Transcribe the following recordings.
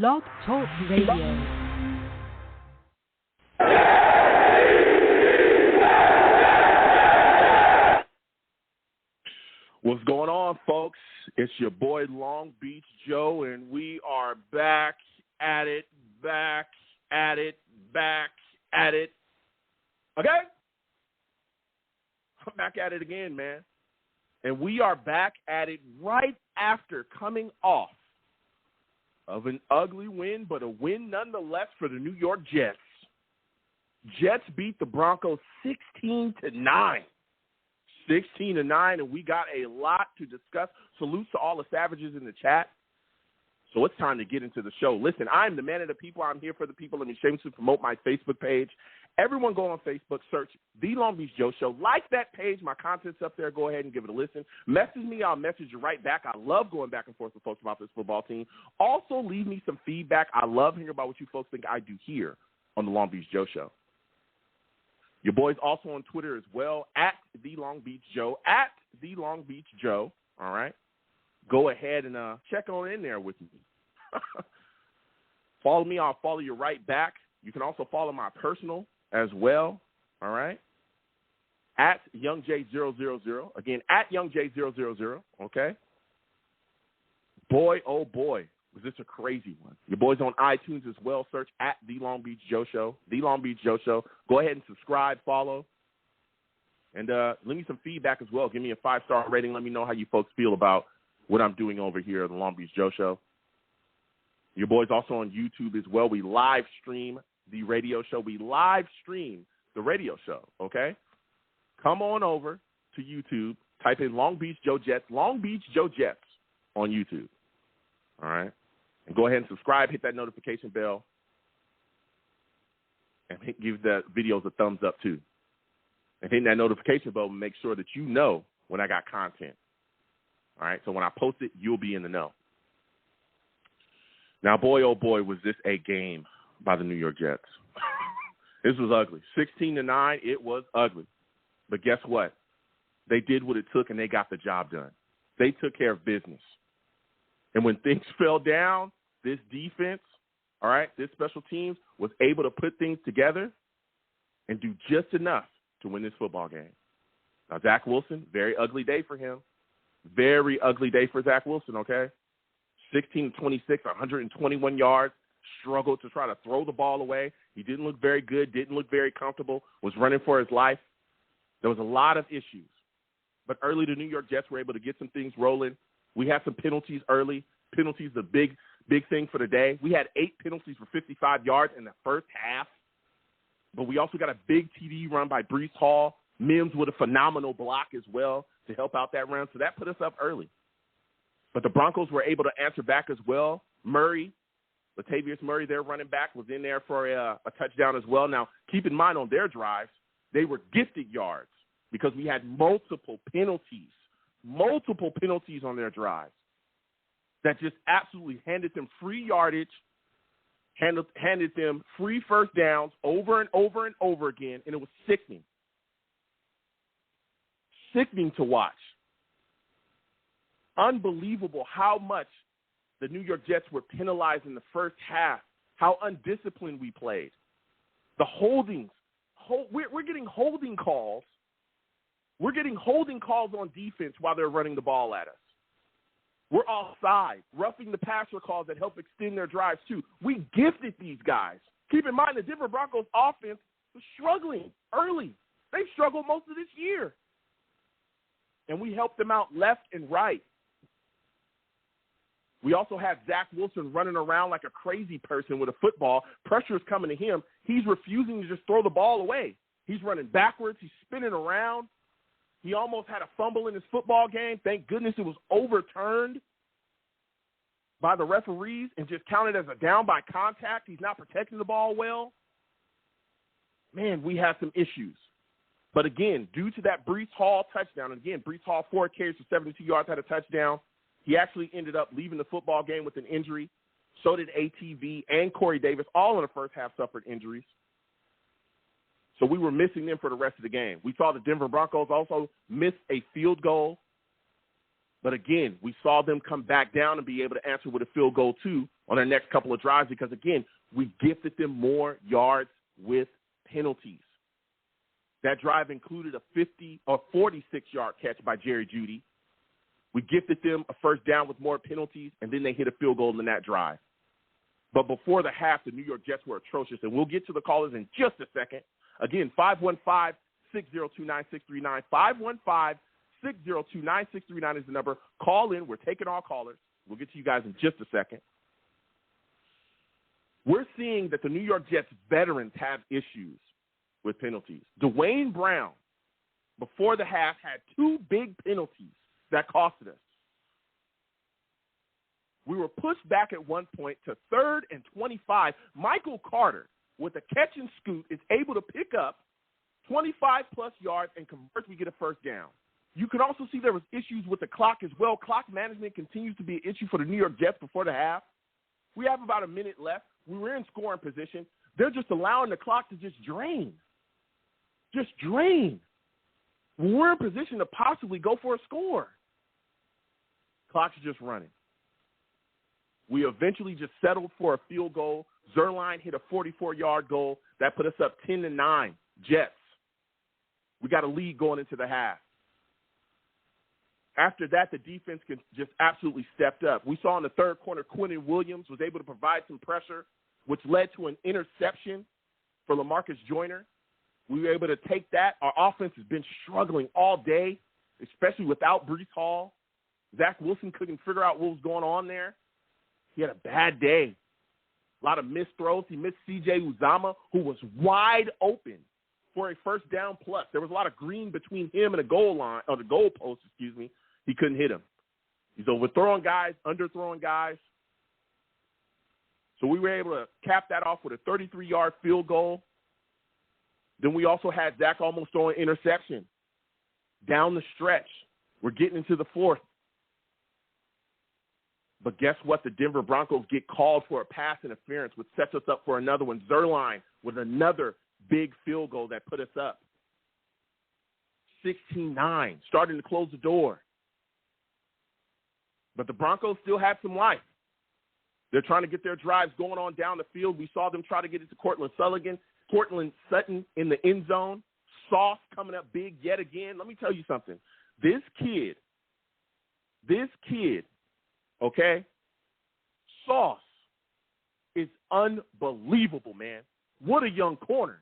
Blog Talk Radio. What's going on, folks? It's your boy Long Beach Joe, and we are back at it. Okay? I'm back at it again, man. And we are back at it right after coming off of an ugly win, but a win nonetheless for the New York Jets. Jets beat the Broncos 16-9. 16-9, and we got a lot to discuss. Salute to all the savages in the chat. So it's time to get into the show. Listen, I'm the man of the people. I'm here for the people. Let me shamelessly promote my Facebook page. Everyone go on Facebook, search The Long Beach Joe Show. Like that page. My content's up there. Go ahead and give it a listen. Message me. I'll message you right back. I love going back and forth with folks about this football team. Also, leave me some feedback. I love hearing about what you folks think I do here on The Long Beach Joe Show. Your boy's also on Twitter as well, at The Long Beach Joe, at The Long Beach Joe, all right? Go ahead and check on in there with me. Follow me, I'll follow you right back. You can also follow my personal as well, all right? At YoungJ000, again, at YoungJ000, okay? Boy, oh boy. Was this a crazy one? Your boy's on iTunes as well. Search at The Long Beach Joe Show. The Long Beach Joe Show. Go ahead and subscribe, follow. And leave me some feedback as well. Give me a 5-star rating. Let me know how you folks feel about what I'm doing over here at The Long Beach Joe Show. Your boy's also on YouTube as well. We live stream the radio show. We live stream the radio show, okay? Come on over to YouTube. Type in Long Beach Joe Jets. Long Beach Joe Jets on YouTube. All right? And go ahead and subscribe, hit that notification bell, and give the videos a thumbs up too. And hit that notification bell and make sure that you know when I got content. All right? So when I post it, you'll be in the know. Now, boy, oh boy, was this a game by the New York Jets. This was ugly. 16-9, it was ugly. But guess what? They did what it took, and they got the job done. They took care of business. And when things fell down, this defense, all right, this special teams was able to put things together and do just enough to win this football game. Now, Zach Wilson, very ugly day for him. Very ugly day for Zach Wilson, okay? 16-26, 121 yards, struggled to try to throw the ball away. He didn't look very good, didn't look very comfortable, was running for his life. There was a lot of issues. But early, the New York Jets were able to get some things rolling. We had some penalties early. Penalties, the big thing for the day. We had 8 penalties for 55 yards in the first half. But we also got a big TD run by Breece Hall. Mims with a phenomenal block as well to help out that run. So that put us up early. But the Broncos were able to answer back as well. Murray, Latavius Murray, their running back, was in there for a touchdown as well. Now, keep in mind on their drives, they were gifted yards because we had multiple penalties on their drives that just absolutely handed them free yardage, handed them free first downs over and over and over again, and it was sickening. Sickening to watch. Unbelievable how much the New York Jets were penalized in the first half, how undisciplined we played. The holdings, we're getting holding calls. We're getting holding calls on defense while they're running the ball at us. We're offside, roughing the passer calls that help extend their drives too. We gifted these guys. Keep in mind the Denver Broncos offense was struggling early. They've struggled most of this year. And we helped them out left and right. We also have Zach Wilson running around like a crazy person with a football. Pressure is coming to him. He's refusing to just throw the ball away. He's running backwards. He's spinning around. He almost had a fumble in his football game. Thank goodness it was overturned by the referees and just counted as a down by contact. He's not protecting the ball well. Man, we have some issues. But again, due to that Breece Hall touchdown, and again, Breece Hall 4 carries for 72 yards, had a touchdown. He actually ended up leaving the football game with an injury. So did ATV and Corey Davis, all in the first half suffered injuries. So we were missing them for the rest of the game. We saw the Denver Broncos also miss a field goal But again, we saw them come back down and be able to answer with a field goal too on their next couple of drives because, again, we gifted them more yards with penalties. That drive included a 50 or 46-yard catch by Jerry Jeudy. We gifted them a first down with more penalties, and then they hit a field goal in that drive. But before the half, the New York Jets were atrocious, and we'll get to the callers in just a second. Again, 515-602-9639. 515-602-9639 is the number. Call in. We're taking all callers. We'll get to you guys in just a second. We're seeing that the New York Jets veterans have issues with penalties. Dwayne Brown, before the half, had 2 big penalties that costed us. We were pushed back at one point to 3rd and 25. Michael Carter, with a catch and scoot, is able to pick up 25-plus yards and convert. We get a first down. You can also see there was issues with the clock as well. Clock management continues to be an issue for the New York Jets before the half. We have about a minute left. We were in scoring position. They're just allowing the clock to just drain. Just drain. We're in position to possibly go for a score. Clock's just running. We eventually just settled for a field goal. Zerline hit a 44-yard goal. That put us up 10-9. Jets. We got a lead going into the half. After that, the defense just absolutely stepped up. We saw in the third quarter, Quinnen Williams was able to provide some pressure, which led to an interception for LaMarcus Joyner. We were able to take that. Our offense has been struggling all day, especially without Breece Hall. Zach Wilson couldn't figure out what was going on there. He had a bad day. A lot of missed throws. He missed C.J. Uzomah, who was wide open for a first down plus. There was a lot of green between him and the goal line, or the goal post, excuse me. He couldn't hit him. He's overthrowing guys, underthrowing guys. So we were able to cap that off with a 33-yard field goal. Then we also had Zach almost throwing interception down the stretch. We're getting into the fourth. But guess what? The Denver Broncos get called for a pass interference, which sets us up for another one. Zerline with another big field goal that put us up. 16-9, starting to close the door. But the Broncos still have some life. They're trying to get their drives going on down the field. We saw them try to get it to Cortland Sutton in the end zone. Sauce coming up big yet again. Let me tell you something. This kid, okay, Sauce is unbelievable, man. What a young corner.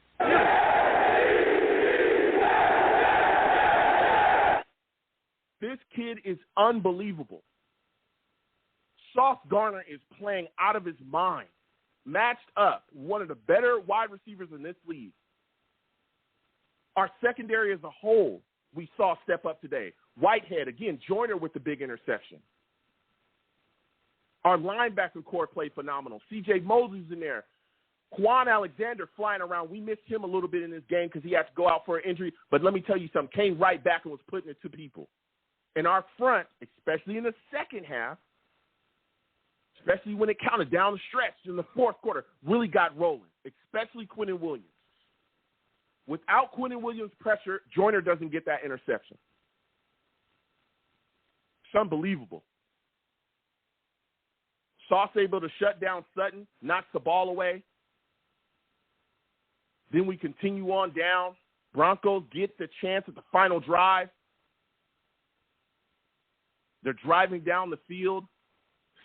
This kid is unbelievable. Sauce Gardner is playing out of his mind, matched up, one of the better wide receivers in this league. Our secondary as a whole, we saw step up today. Whitehead, again, Joyner with the big interception. Our linebacker core played phenomenal. C.J. Mosley's in there. Quan Alexander flying around. We missed him a little bit in this game because he had to go out for an injury. But let me tell you something. Came right back and was putting it to people. And our front, especially in the second half, especially when it counted down the stretch in the fourth quarter, really got rolling, especially Quinnen Williams. Without Quinnen Williams' pressure, Joyner doesn't get that interception. It's unbelievable. Sauce able to shut down Sutton, knocks the ball away. Then we continue on down. Broncos get the chance at the final drive. They're driving down the field.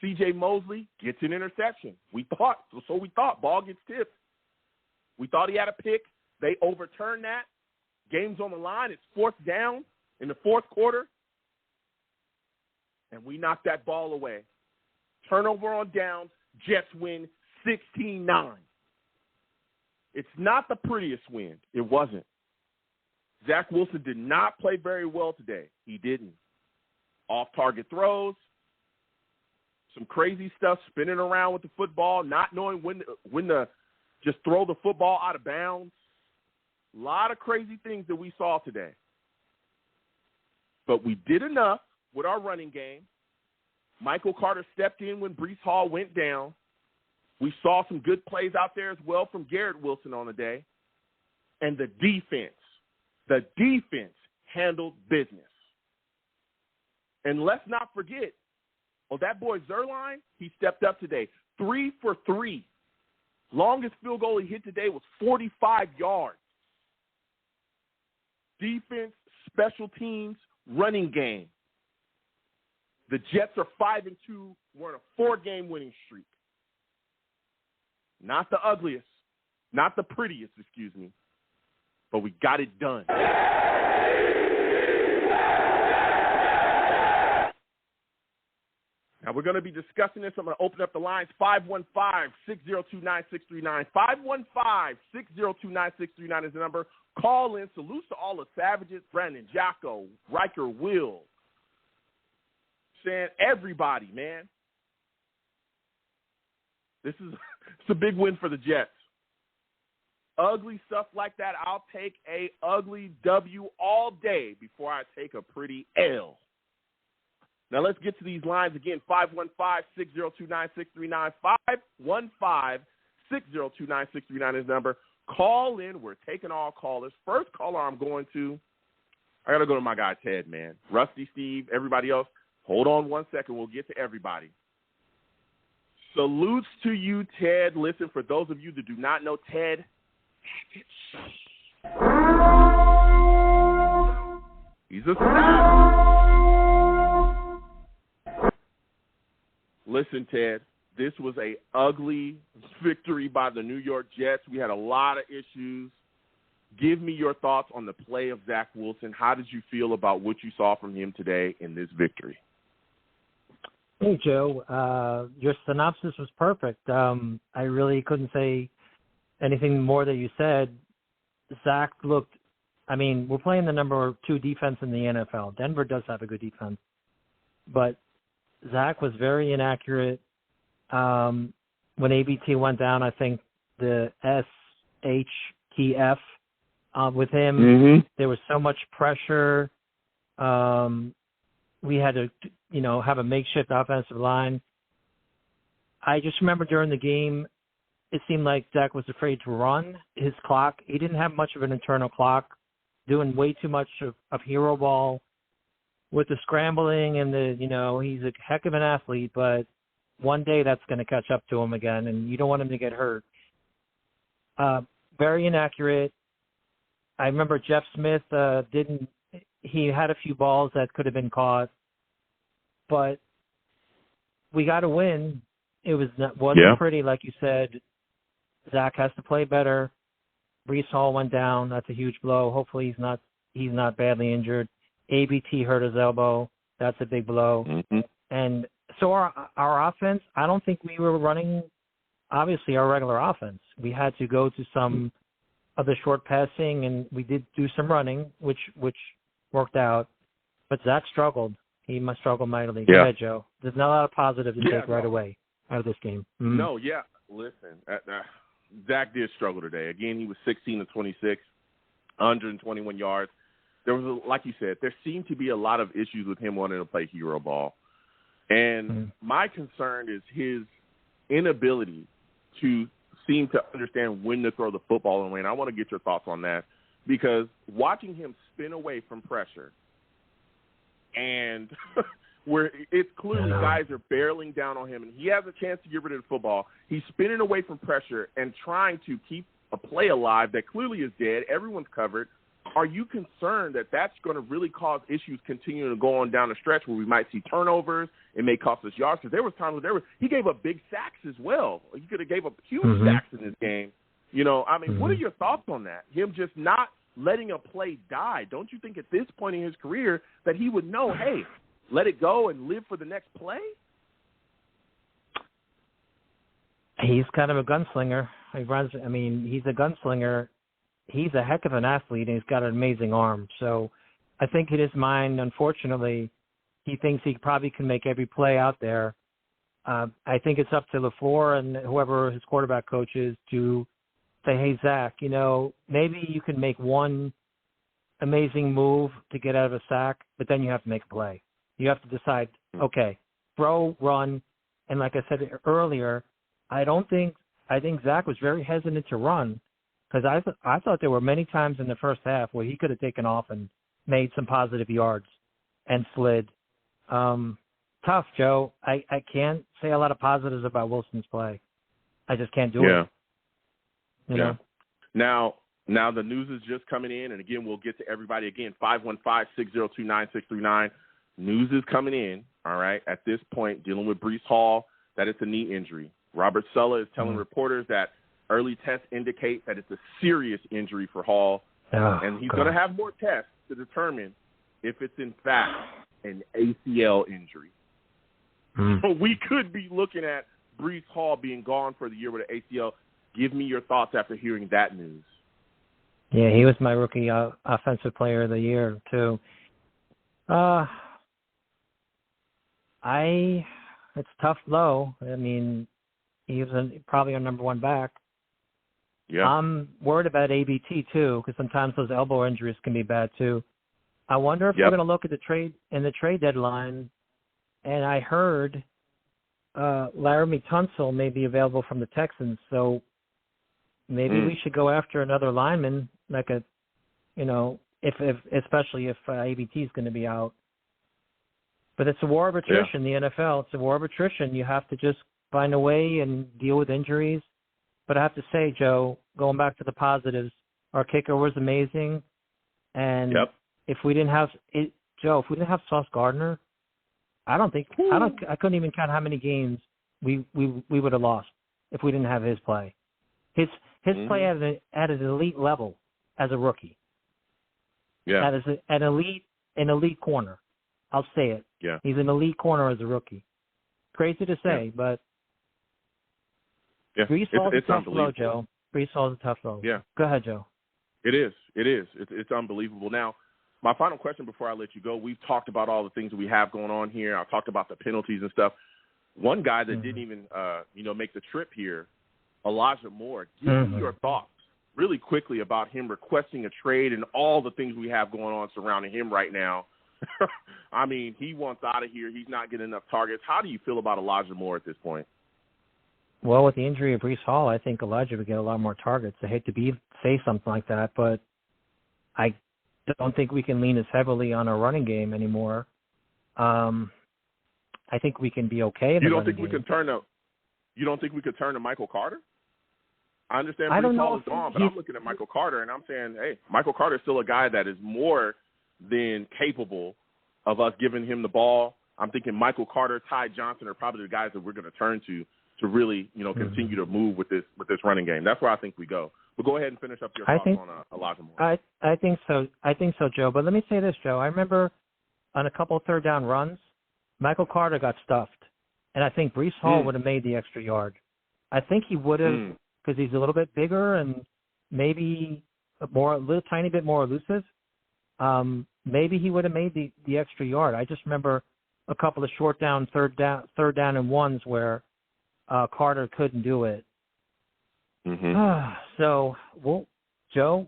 C.J. Mosley gets an interception. We thought. Ball gets tipped. We thought he had a pick. They overturned that. Game's on the line. It's fourth down in the fourth quarter. And we knocked that ball away. Turnover on downs. Jets win 16-9. It's not the prettiest win. It wasn't. Zach Wilson did not play very well today. He didn't. Off-target throws. Some crazy stuff, spinning around with the football, not knowing when to just throw the football out of bounds. A lot of crazy things that we saw today. But we did enough with our running game. Michael Carter stepped in when Breece Hall went down. We saw some good plays out there as well from Garrett Wilson on the day. And the defense handled business. And let's not forget, that boy Zerline, he stepped up today. 3 for 3. Longest field goal he hit today was 45 yards. Defense, special teams, running game. The Jets are 5-2. We're on a 4-game winning streak. Not the ugliest, not the prettiest, but we got it done. Now, we're going to be discussing this. I'm going to open up the lines, 515-602-9639. 515-602-9639 is the number. Call in. Salute to all the Savages, Brandon, Jocko, Riker, Will. Saying everybody, man. It's a big win for the Jets. Ugly stuff like that, I'll take a ugly W all day before I take a pretty L. Now, let's get to these lines again. 515-602-9639. 515-602-9639 is the number. Call in. We're taking all callers. First caller I'm going to, I got to go to my guy Ted, man. Rusty, Steve, everybody else, hold on one second. We'll get to everybody. Salutes to you, Ted. Listen, for those of you that do not know Ted, he's a star. Listen, Ted, this was a ugly victory by the New York Jets. We had a lot of issues. Give me your thoughts on the play of Zach Wilson. How did you feel about what you saw from him today in this victory? Hey, Joe. Your synopsis was perfect. I really couldn't say anything more that you said. Zach looked – we're playing the number 2 defense in the NFL. Denver does have a good defense. But Zach was very inaccurate. When ABT went down, I think the SHTF with him, there was so much pressure. We had to, have a makeshift offensive line. I just remember during the game, it seemed like Zach was afraid to run his clock. He didn't have much of an internal clock, doing way too much of hero ball with the scrambling and he's a heck of an athlete, but one day that's going to catch up to him again, and you don't want him to get hurt. Very inaccurate. I remember Jeff Smith he had a few balls that could have been caught, but we got to win. It wasn't pretty, like you said. Zach has to play better. Breece Hall went down. That's a huge blow. Hopefully he's not badly injured. ABT hurt his elbow. That's a big blow. Mm-hmm. And so our offense, I don't think we were running, obviously, our regular offense. We had to go to some of the short passing, and we did do some running, which worked out. But Zach struggled. He must struggle mightily. Go ahead, Joe. There's not a lot of positive to take right away out of this game. Mm-hmm. No, listen, Zach did struggle today. Again, he was 16 of 26, 121 yards. There was, like you said, there seemed to be a lot of issues with him wanting to play hero ball. And my concern is his inability to seem to understand when to throw the football away. And I want to get your thoughts on that, because watching him spin away from pressure and where it's clearly guys are barreling down on him and he has a chance to get rid of the football, he's spinning away from pressure and trying to keep a play alive that clearly is dead. Everyone's covered. Are you concerned that that's going to really cause issues continuing to go on down the stretch where we might see turnovers? It may cost us yards, because there was times where he gave up big sacks as well. He could have gave up huge sacks in this game. What are your thoughts on that? Him just not letting a play die. Don't you think at this point in his career that he would know, hey, let it go and live for the next play? He's kind of a gunslinger. He's a gunslinger. He's a heck of an athlete, and he's got an amazing arm. So I think in his mind, unfortunately, he thinks he probably can make every play out there. I think it's up to LaFleur and whoever his quarterback coach is to say, hey, Zach, maybe you can make one amazing move to get out of a sack, but then you have to make a play. You have to decide, okay, throw, run. And like I said earlier, I think Zach was very hesitant to run, because I thought there were many times in the first half where he could have taken off and made some positive yards and slid. Tough, Joe. I can't say a lot of positives about Wilson's play. I just can't do it. You know? Now the news is just coming in, and again, we'll get to everybody again. 515-602-9639. News is coming in, all right, at this point, dealing with Breece Hall, that it's a knee injury. Robert Saleh is telling reporters that early tests indicate that it's a serious injury for Hall, and he's going to have more tests to determine if it's in fact an ACL injury. So we could be looking at Breece Hall being gone for the year with an ACL. Give me your thoughts after hearing that news. Yeah, he was my rookie offensive player of the year, too. It's tough blow. I mean, he was probably our number one back. Yeah. I'm worried about ABT, too, because sometimes those elbow injuries can be bad, too. I wonder if we're going to look at the trade deadline, and I heard Laramie Tunsil may be available from the Texans, so maybe we should go after another lineman, like especially if ABT is going to be out. But it's a war of attrition, the NFL. It's a war of attrition. You have to just find a way and deal with injuries. But I have to say, Joe, going back to the positives, our kicker was amazing. And if we didn't have Sauce Gardner, I couldn't even count how many games we would have lost if we didn't have his play. His play at an elite level as a rookie. Yeah. That is an elite corner. I'll say it. Yeah. He's an elite corner as a rookie. Crazy to say, but Breece Hall's a tough blow, Joe. Breece Hall's a tough blow. Yeah. Go ahead, Joe. It is. It's unbelievable. Now, my final question before I let you go, we've talked about all the things that we have going on here. I talked about the penalties and stuff. One guy that didn't even, make the trip here, Elijah Moore. Give me your thoughts really quickly about him requesting a trade and all the things we have going on surrounding him right now. I mean, he wants out of here. He's not getting enough targets. How do you feel about Elijah Moore at this point? Well, with the injury of Breece Hall, I think Elijah would get a lot more targets. I hate to say something like that, but I don't think we can lean as heavily on our running game anymore. I think we can be okay. You don't think we could turn to Michael Carter? I understand Breece Hall is gone, but I'm looking at Michael Carter and I'm saying, hey, Michael Carter is still a guy that is more than capable of us giving him the ball. I'm thinking Michael Carter, Ty Johnson are probably the guys that we're going to turn to really, continue to move with this running game. That's where I think we go. But go ahead and finish up your thoughts on Elijah Moore. I think so. I think so, Joe. But let me say this, Joe. I remember on a couple of third down runs, Michael Carter got stuffed, and I think Breece Hall would have made the extra yard. I think he would have because he's a little bit bigger and maybe a little tiny bit more elusive. Maybe he would have made the extra yard. I just remember a couple of short down, third down and ones where Carter couldn't do it. So, Joe,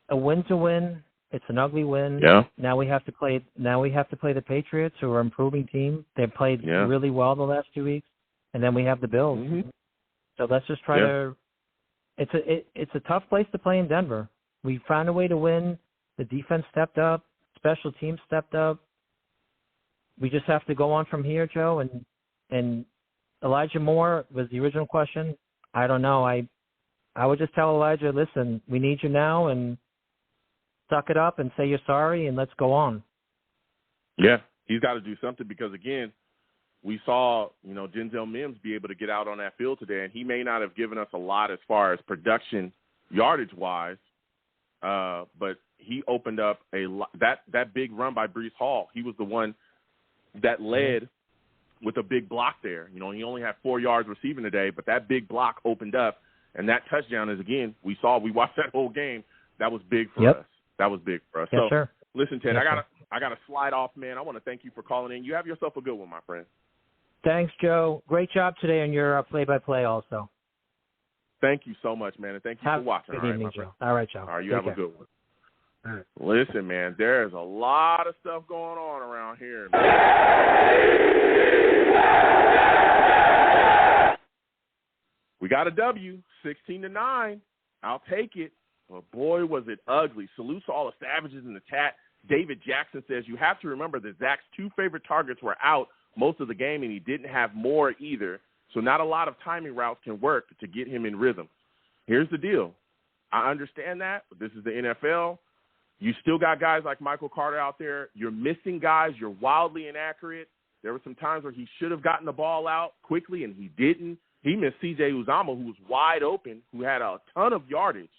a win's a win. It's an ugly win. Yeah. Now we have to play the Patriots, who are an improving team. They've played really well the last 2 weeks, and then we have the Bills. So let's just try to. It's a tough place to play in Denver. We found a way to win. The defense stepped up. Special teams stepped up. We just have to go on from here, Joe. And Elijah Moore was the original question. I don't know. I would just tell Elijah, listen, we need you now, and suck it up and say you're sorry, and let's go on. Yeah, he's got to do something because, again, we saw, Denzel Mims be able to get out on that field today, and he may not have given us a lot as far as production yardage-wise, but he opened up that big run by Breece Hall. He was the one that led with a big block there. He only had 4 yards receiving today, but that big block opened up, and that touchdown is, again, we watched that whole game. That was big for us. That was big for us. Yes, so, sir. Listen, Ted, I got to slide off, man. I want to thank you for calling in. You have yourself a good one, my friend. Thanks, Joe. Great job today on your play-by-play also. Thank you so much, man, and thank you for watching. Good evening, Joe. All right, Joe. All right, you have a good one. All right. Listen, man, there's a lot of stuff going on around here, man. We got a W, 16-9. I'll take it. But boy, was it ugly. Salute to all the savages in the chat. David Jackson says, you have to remember that Zach's 2 favorite targets were out most of the game, and he didn't have more either. So not a lot of timing routes can work to get him in rhythm. Here's the deal. I understand that, but this is the NFL. You still got guys like Michael Carter out there. You're missing guys. You're wildly inaccurate. There were some times where he should have gotten the ball out quickly, and he didn't. He missed C.J. Uzomah, who was wide open, who had a ton of yardage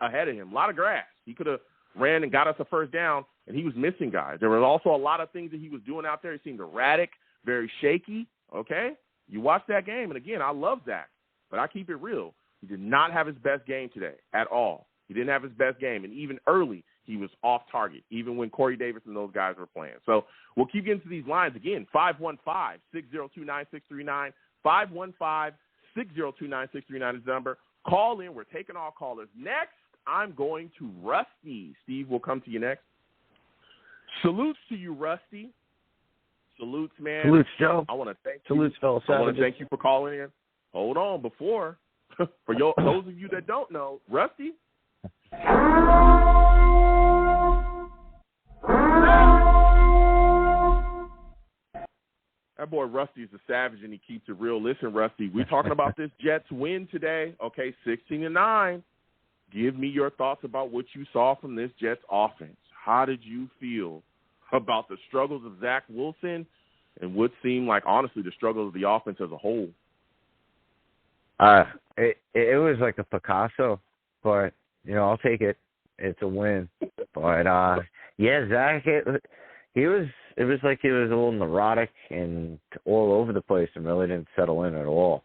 ahead of him, a lot of grass. He could have ran and got us a first down, and he was missing guys. There was also a lot of things that he was doing out there. He seemed erratic, very shaky, okay? You watch that game, and, again, I love Zach, but I keep it real. He did not have his best game today at all. He didn't have his best game, and even early he was off target, even when Corey Davis and those guys were playing. So we'll keep getting to these lines. Again, 515-602-9639, 515-602-9639 is the number. Call in. We're taking all callers. Next, I'm going to Rusty. Steve, will come to you next. Salutes to you, Rusty. Salutes, man. Salutes, Joe. I want to thank Salutes, you. fellow I want to savages. thank you for calling in. Hold on, before, for those of you that don't know, Rusty. That boy Rusty is a savage, and he keeps it real. Listen, Rusty, we're talking about this Jets win today. Okay, 16-9. Give me your thoughts about what you saw from this Jets offense. How did you feel about the struggles of Zach Wilson and what seemed like, honestly, the struggles of the offense as a whole? It was like a Picasso, but, I'll take it. It's a win. But, Zach, it was like he was a little neurotic and all over the place and really didn't settle in at all.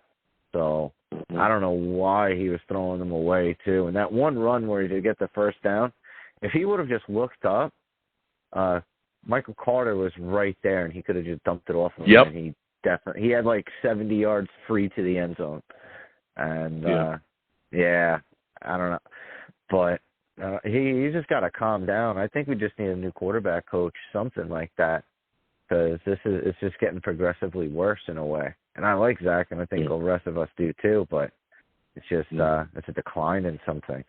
So I don't know why he was throwing them away, too. And that one run where he did get the first down, if he would have just looked up, Michael Carter was right there, and he could have just dumped it off him. Yep. And he had like 70 yards free to the end zone. And, I don't know. But he just got to calm down. I think we just need a new quarterback coach, something like that, because it's just getting progressively worse in a way. And I like Zach, and I think the rest of us do too, but it's just it's a decline in some things.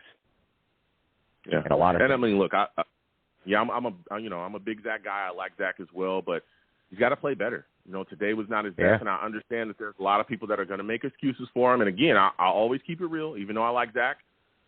Yeah, and a lot of. And things. I mean, look, I'm a big Zach guy. I like Zach as well, but he's got to play better. Today was not his best, and I understand that there's a lot of people that are going to make excuses for him. And again, I always keep it real, even though I like Zach.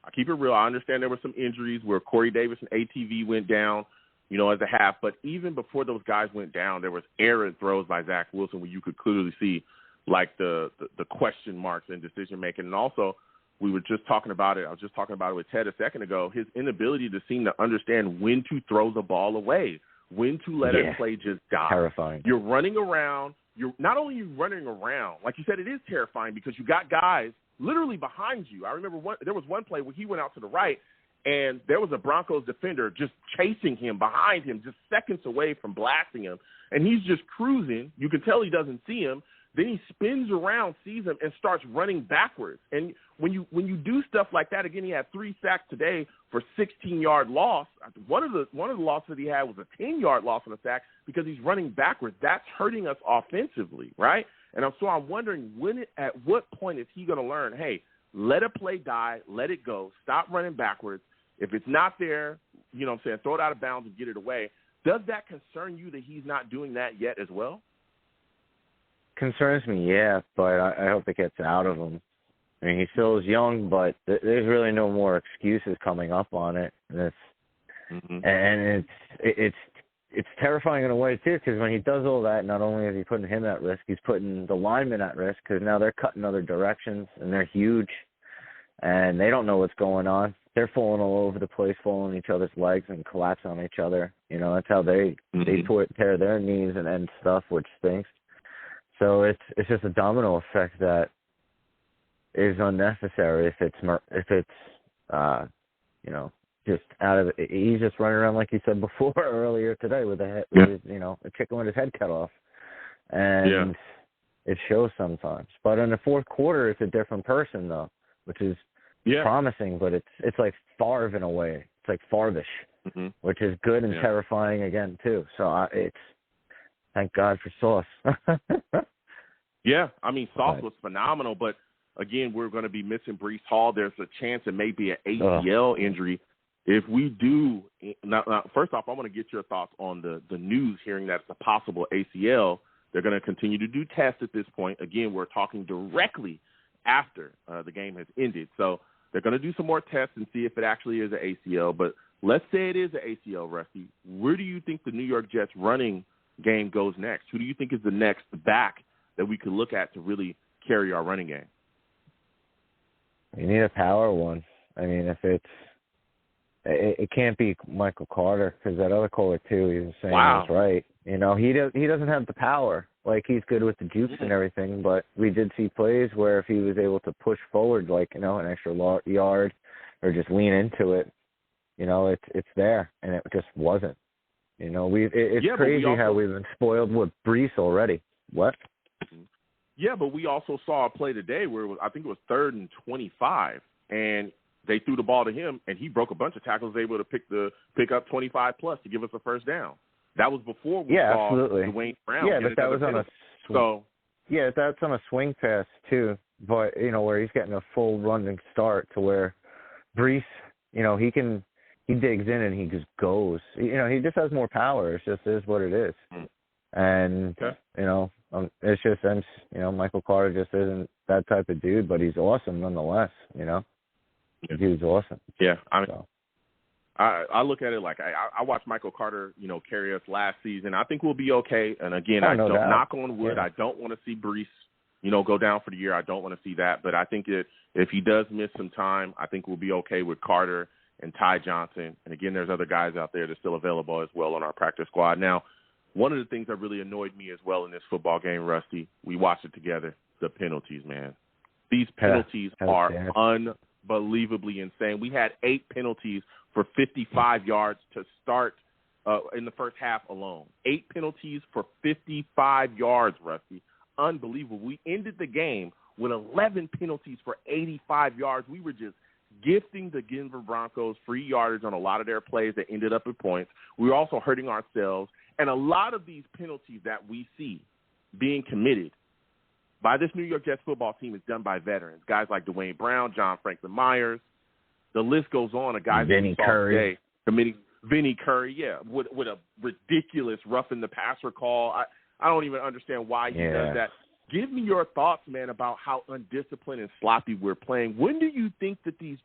I keep it real. I understand there were some injuries where Corey Davis and ATV went down, as a half. But even before those guys went down, there was errant throws by Zach Wilson where you could clearly see, like, the question marks in decision-making. And also, we were just talking about it. I was just talking about it with Ted a second ago, his inability to seem to understand when to throw the ball away, when to let a play just die. Terrifying. You're running around. You're not only running around, like you said, it is terrifying because you got guys literally behind you. I remember there was one play where he went out to the right, and there was a Broncos defender just chasing him, behind him, just seconds away from blasting him. And he's just cruising. You can tell he doesn't see him. Then he spins around, sees him, and starts running backwards. And when you do stuff like that, again, he had 3 sacks today for 16-yard loss. One of the losses that he had was a 10-yard loss on a sack because he's running backwards. That's hurting us offensively, right? And so I'm wondering at what point is he going to learn, hey, let a play die, let it go, stop running backwards. If it's not there, throw it out of bounds and get it away. Does that concern you that he's not doing that yet as well? Concerns me, yeah, but I hope it gets out of him. I mean, he still is young, but there's really no more excuses coming up on it. And it's terrifying in a way too, because when he does all that, not only is he putting him at risk, he's putting the linemen at risk because now they're cutting other directions and they're huge, and they don't know what's going on. They're falling all over the place, falling on each other's legs and collapsing on each other. That's how they tear their knees and end stuff, which stinks. So it's just a domino effect that is unnecessary if it's just out of it. He's just running around like you said before earlier today with a chicken with his head cut off, and it shows sometimes. But in the fourth quarter, it's a different person though, which is promising. But it's like Favre in a way. It's like Favre-ish, which is good and terrifying again too. So it's. Thank God for Sauce. Yeah, I mean, Sauce was phenomenal, but, again, we're going to be missing Breece Hall. There's a chance it may be an ACL injury. if we do now, first off, I want to get your thoughts on the news, hearing that it's a possible ACL. They're going to continue to do tests at this point. Again, we're talking directly after the game has ended. So they're going to do some more tests and see if it actually is an ACL. But let's say it is an ACL, Rusty. Where do you think the New York Jets running game goes next? Who do you think is the next back that we could look at to really carry our running game? You need a power one. I mean, if it can't be Michael Carter, because that other caller too, he was saying was right. You know, he doesn't have the power. Like, he's good with the jukes and everything, but we did see plays where if he was able to push forward, like, you know, an extra yard or just lean into it, you know, it's there, and it just wasn't. You know, it's crazy how we've been spoiled with Brees already. What? Yeah, but we also saw a play today where I think it was 3rd and 25, and they threw the ball to him, and he broke a bunch of tackles, able to pick up 25 plus to give us a first down. That was before we saw Dwayne Brown. Yeah, but that was on a swing. Yeah, that's on a swing pass too. But you know, where he's getting a full running start to where Brees, you know, he digs in and he just goes. You know, he just has more power. It just is what it is. And you know, it's just, you know, Michael Carter just isn't that type of dude, but he's awesome nonetheless. You know, the dude's awesome. Yeah, I look at it like I watched Michael Carter, you know, carry us last season. I think we'll be okay. And again, I don't knock on wood. Yeah. I don't want to see Brees, you know, go down for the year. I don't want to see that. But I think if he does miss some time, I think we'll be okay with Carter and Ty Johnson. And again, there's other guys out there that are still available as well on our practice squad. Now, one of the things that really annoyed me as well in this football game, Rusty, we watched it together, the penalties, man. These penalties are unbelievably insane. We had 8 penalties for 55 yards to start in the first half alone. 8 penalties for 55 yards, Rusty. Unbelievable. We ended the game with 11 penalties for 85 yards. We were just gifting the Denver Broncos free yardage on a lot of their plays that ended up with points. We were also hurting ourselves. And a lot of these penalties that we see being committed by this New York Jets football team is done by veterans, guys like Dwayne Brown, John Franklin Myers. The list goes on of guys Vinny Curry. Vinny Curry, with a ridiculous roughing the passer call. I don't even understand why he does that. Give me your thoughts, man, about how undisciplined and sloppy we're playing. When do you think that these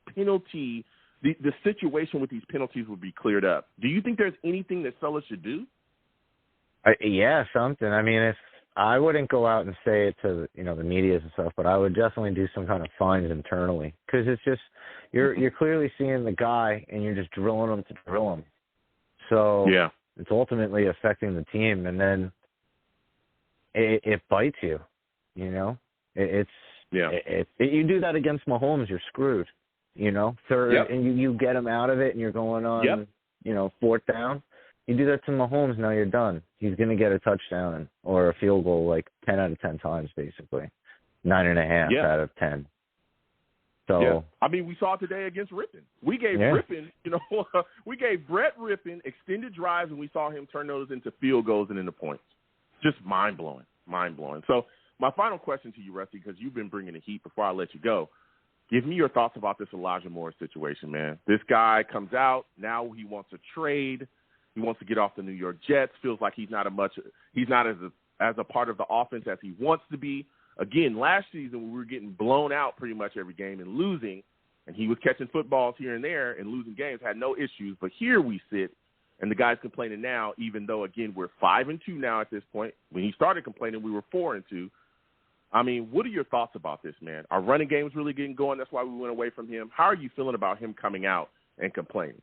the situation with these penalties would be cleared up? Do you think there's anything that Sulla should do? Yeah, something. I mean, if I wouldn't go out and say it to, you know, the media and stuff, but I would definitely do some kind of fines internally, because it's just you're clearly seeing the guy and you're just drilling him to drill him. So it's ultimately affecting the team, and then it bites you. You know, you do that against Mahomes, you're screwed. You know, third and you get him out of it, and you're going on, you know, 4th down. You do that to Mahomes, now you're done. He's going to get a touchdown or a field goal like 10 out of 10 times, basically. 9.5 out of 10. So I mean, we saw it today against Rippon. We gave Rippon, you know, we gave Brett Rippon extended drives, and we saw him turn those into field goals and into points. Just mind-blowing. So my final question to you, Rusty, because you've been bringing the heat before I let you go, give me your thoughts about this Elijah Moore situation, man. This guy comes out, now he wants a trade. He wants to get off the New York Jets. Feels like he's not as a part of the offense as he wants to be. Again, last season we were getting blown out pretty much every game and losing, and he was catching footballs here and there and losing games, had no issues. But here we sit, and the guy's complaining now, even though, again, we're 5-2 now at this point. When he started complaining, we were 4-2. I mean, what are your thoughts about this, man? Our running game is really getting going. That's why we went away from him. How are you feeling about him coming out and complaining?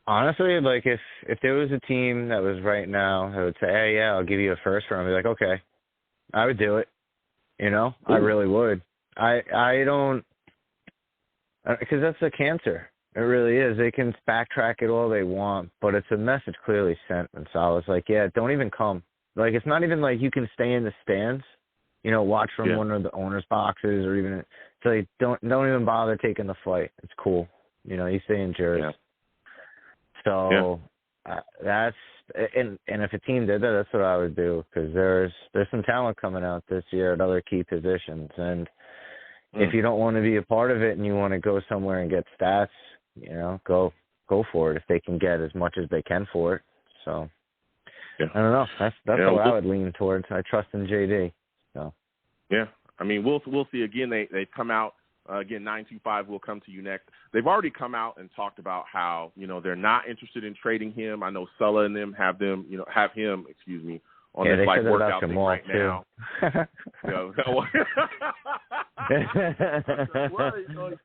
Honestly, like if there was a team that was right now that would say, hey, yeah, I'll give you a first round, I'd be like, okay, I would do it. You know, I really would. I don't, because that's a cancer. It really is. They can backtrack it all they want, but it's a message clearly sent when Salah's like, yeah, don't even come. Like, it's not even like you can stay in the stands, you know, watch from one of the owner's boxes, or even, it's like, don't even bother taking the flight. It's cool. You know, you stay in Jersey. Yeah. So that's, and if a team did that, that's what I would do, because there's some talent coming out this year at other key positions, and if you don't want to be a part of it and you want to go somewhere and get stats, go for it if they can get as much as they can for it. So I don't know. That's what I would lean towards. I trust in JD. So yeah, I mean we'll see. Again, they've come out again. 925 will come to you next. They've already come out and talked about how they're not interested in trading him. I know Sulla and them have him on this like workout thing right now. He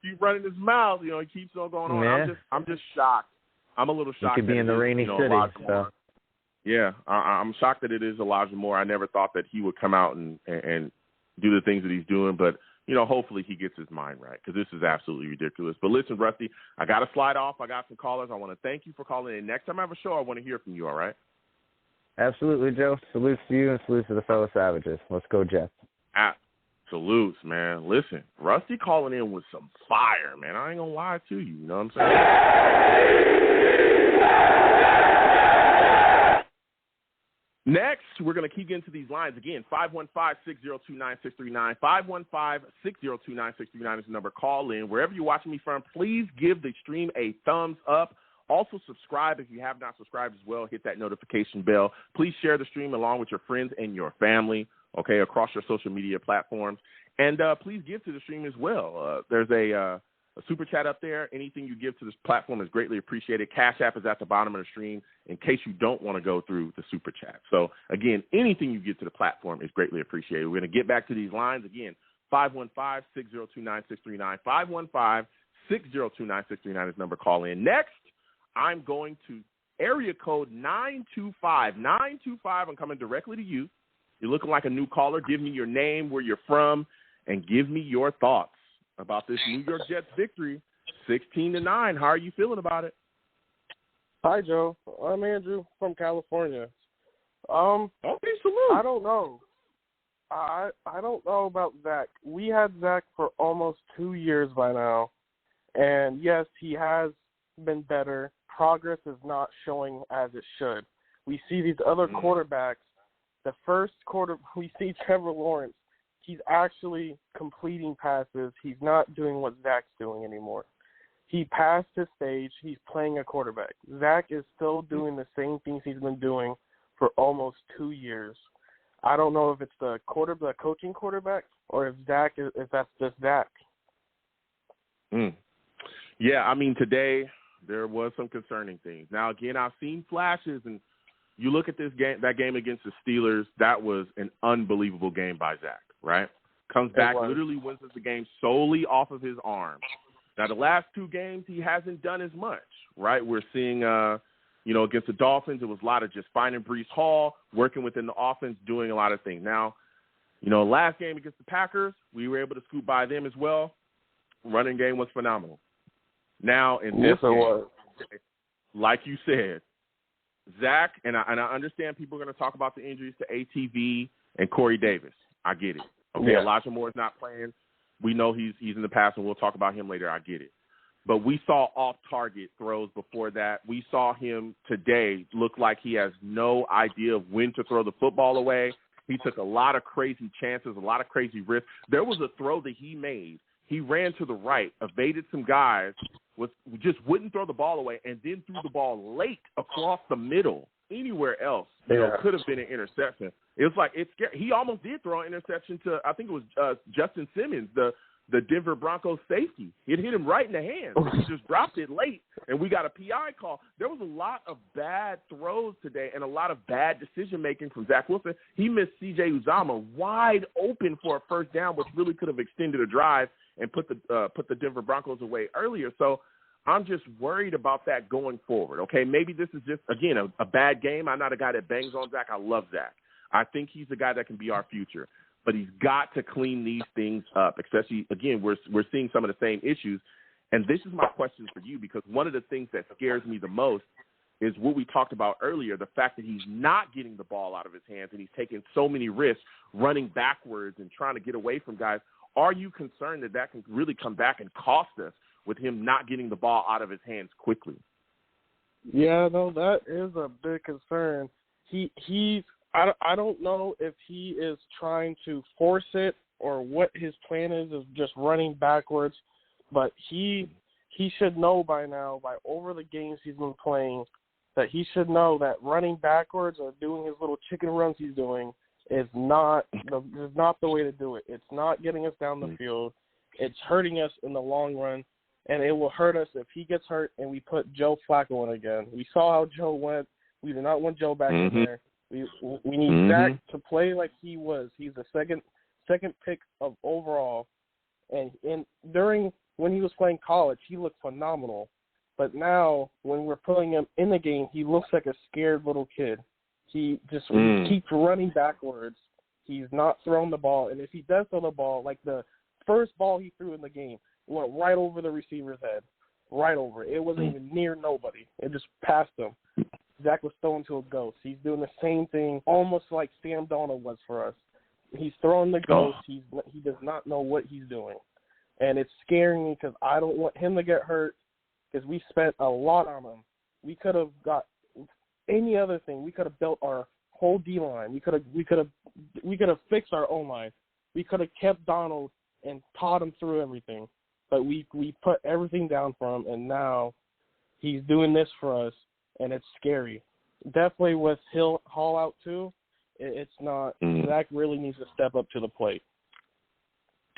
keep running his mouth. He keeps on going on. Yeah. I'm just shocked. I'm a little shocked. He could be in the rainy city. So. Yeah, I'm shocked that it is Elijah Moore. I never thought that he would come out and do the things that he's doing, but hopefully he gets his mind right because this is absolutely ridiculous. But listen, Rusty, I got to slide off. I got some callers. I want to thank you for calling in. Next time I have a show, I want to hear from you. All right? Absolutely, Joe. Salutes to you and salutes to the fellow Savages. Let's go, Jets. Salutes, man. Listen, Rusty calling in with some fire, man. I ain't going to lie to you. You know what I'm saying? Next, we're going to keep getting to these lines. Again, 515-602-9639. 515-602-9639 is the number. Call in. Wherever you're watching me from, please give the stream a thumbs up. Also, subscribe if you have not subscribed as well. Hit that notification bell. Please share the stream along with your friends and your family, okay, across your social media platforms. And please give to the stream as well. There's a super chat up there. Anything you give to this platform is greatly appreciated. Cash App is at the bottom of the stream in case you don't want to go through the super chat. So, again, anything you give to the platform is greatly appreciated. We're going to get back to these lines. Again, 515-602-9639. 515-602-9639 is number. Call in. Next, I'm going to area code 925. 925, I'm coming directly to you. You're looking like a new caller. Give me your name, where you're from, and give me your thoughts about this New York Jets victory, 16-9. How are you feeling about it? Hi, Joe. I'm Andrew from California. Okay, salute. I don't know. I don't know about Zach. We had Zach for almost 2 years by now, and yes, he has been better. Progress is not showing as it should. We see these other quarterbacks. The first quarter, we see Trevor Lawrence. He's actually completing passes. He's not doing what Zach's doing anymore. He passed his stage. He's playing a quarterback. Zach is still doing the same things he's been doing for almost 2 years. I don't know if it's the coaching quarterback, or if that's just Zach. Yeah, I mean, today there was some concerning things. Now, again, I've seen flashes, and you look at that game against the Steelers, that was an unbelievable game by Zach, right? Comes back, literally wins the game solely off of his arm. Now, the last two games, he hasn't done as much, right? We're seeing, against the Dolphins, it was a lot of just finding Breece Hall, working within the offense, doing a lot of things. Now, last game against the Packers, we were able to scoop by them as well. Running game was phenomenal. Now, in this game, like you said, Zach, and I understand people are going to talk about the injuries to ATV and Corey Davis. I get it. Okay, yeah. Elijah Moore is not playing. We know he's in the past, and we'll talk about him later. I get it. But we saw off-target throws before that. We saw him today look like he has no idea of when to throw the football away. He took a lot of crazy chances, a lot of crazy risks. There was a throw that he made. He ran to the right, evaded some guys, just wouldn't throw the ball away, and then threw the ball late across the middle. Anywhere else, could have been an interception. It was like it's scary. He almost did throw an interception to, I think it was Justin Simmons, the Denver Broncos safety. It hit him right in the hand. He just dropped it late, and we got a PI call. There was a lot of bad throws today and a lot of bad decision-making from Zach Wilson. He missed C.J. Uzomah wide open for a first down, which really could have extended a drive and put the Denver Broncos away earlier. So I'm just worried about that going forward, okay? Maybe this is just, again, a bad game. I'm not a guy that bangs on Zach. I love Zach. I think he's a guy that can be our future. But he's got to clean these things up, especially, again, we're seeing some of the same issues. And this is my question for you, because one of the things that scares me the most is what we talked about earlier, the fact that he's not getting the ball out of his hands and he's taking so many risks running backwards and trying to get away from guys. Are you concerned that can really come back and cost us with him not getting the ball out of his hands quickly? Yeah, no, that is a big concern. I don't know if he is trying to force it or what his plan is of just running backwards, but he he should know by now, by over the games he's been playing, that he should know that running backwards or doing his little chicken runs he's doing is not the way to do it. It's not getting us down the field. It's hurting us in the long run, and it will hurt us if he gets hurt and we put Joe Flacco in again. We saw how Joe went. We do not want Joe back in there. We need Zach to play like he was. He's the second pick of overall, and when he was playing college, he looked phenomenal. But now, when we're putting him in the game, he looks like a scared little kid. He just keeps running backwards. He's not throwing the ball. And if he does throw the ball, like the first ball he threw in the game, went right over the receiver's head. Right over. It wasn't even near nobody. It just passed him. Zach was throwing to a ghost. He's doing the same thing almost like Sam Darnold was for us. He's throwing the ghost. He does not know what he's doing. And it's scaring me because I don't want him to get hurt because we spent a lot on him. We could have got any other thing. We could have built our whole D-line. We could have fixed our own line. We could have kept Donald and taught him through everything. But we put everything down for him, and now he's doing this for us, and it's scary. Definitely with Hall out too, it's not. Zach really needs to step up to the plate.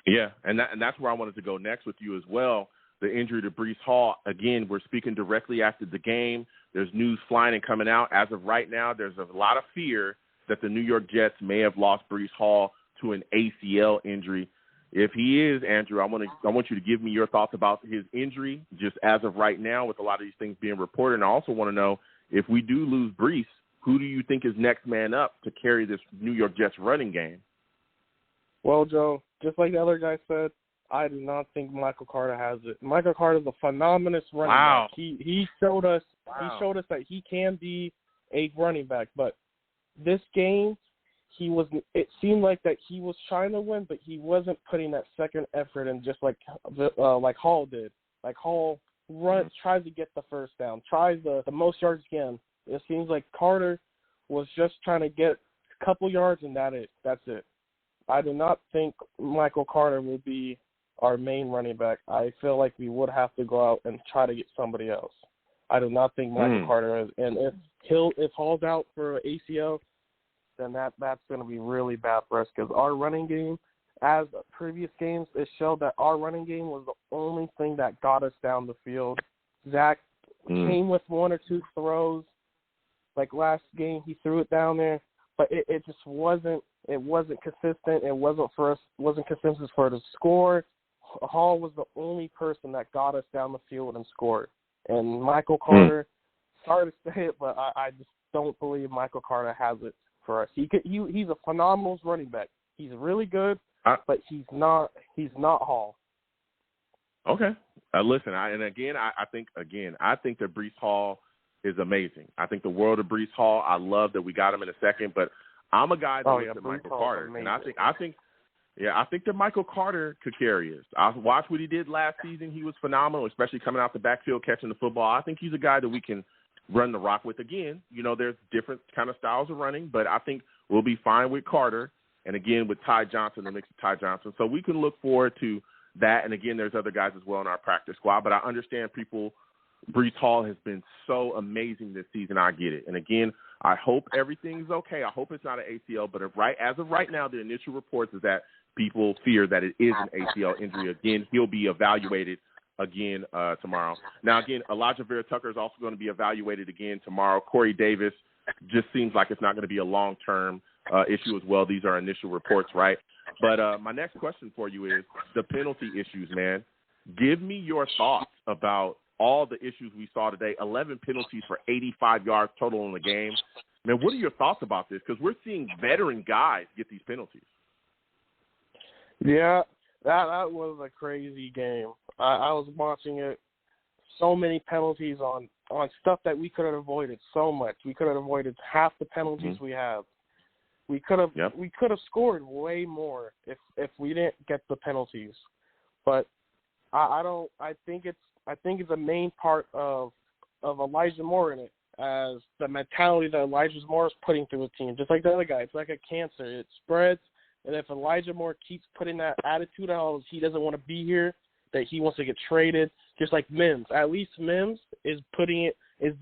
Yeah, and that's where I wanted to go next with you as well. The injury to Breece Hall. Again, we're speaking directly after the game. There's news flying and coming out. As of right now, there's a lot of fear that the New York Jets may have lost Breece Hall to an ACL injury. If he is, Andrew, I want you to give me your thoughts about his injury just as of right now with a lot of these things being reported. And I also want to know, if we do lose Breece, who do you think is next man up to carry this New York Jets running game? Well, Joe, just like the other guy said, I do not think Michael Carter has it. Michael Carter is a phenomenal running back. He showed us that he can be a running back. But this game, it seemed like that he was trying to win, but he wasn't putting that second effort in, just like Hall did. Like Hall tries to get the first down, tries the most yards again. It seems like Carter was just trying to get a couple yards, and that's it. I do not think Michael Carter will be our main running back. I feel like we would have to go out and try to get somebody else. I do not think Michael Carter is. And if Hall's out for ACL, then that's going to be really bad for us, because our running game, as previous games, it showed that our running game was the only thing that got us down the field. Zach came with one or two throws. Like last game, he threw it down there, but it just wasn't. It wasn't consistent. It wasn't consistent for us to score. Hall was the only person that got us down the field and scored. And Michael Carter, sorry to say it, but I just don't believe Michael Carter has it for us. He's a phenomenal running back. He's really good, but he's not Hall. Okay. Listen, I think that Breece Hall is amazing. I think the world of Breece Hall. I love that we got him in a second, but I'm a guy that looks at Michael Carter, and I think that Michael Carter could carry us. I watched what he did last season. He was phenomenal, especially coming out the backfield, catching the football. I think he's a guy that we can run the rock with. Again, there's different kind of styles of running, but I think we'll be fine with Carter. And again, with Ty Johnson, the mix of Ty Johnson. So we can look forward to that. And again, there's other guys as well in our practice squad, but I understand Breece Hall has been so amazing this season. I get it. And again, I hope everything's okay. I hope it's not an ACL, but as of right now, the initial reports is that people fear that it is an ACL injury. Again, he'll be evaluated again tomorrow. Now, again, Elijah Vera-Tucker is also going to be evaluated again tomorrow. Corey Davis just seems like it's not going to be a long-term issue as well. These are initial reports, right? But my next question for you is the penalty issues, man. Give me your thoughts about all the issues we saw today. 11 penalties for 85 yards total in the game. Man, what are your thoughts about this? Because we're seeing veteran guys get these penalties. Yeah, that was a crazy game. I was watching it. So many penalties on stuff that we could have avoided so much. We could have avoided half the penalties we have. We could have scored way more if we didn't get the penalties. But I think it's a main part of Elijah Moore in it, as the mentality that Elijah Moore is putting through the team. Just like the other guy, it's like a cancer. It spreads, and if Elijah Moore keeps putting that attitude out, he doesn't want to be here, that he wants to get traded, just like Mims. At least Mims is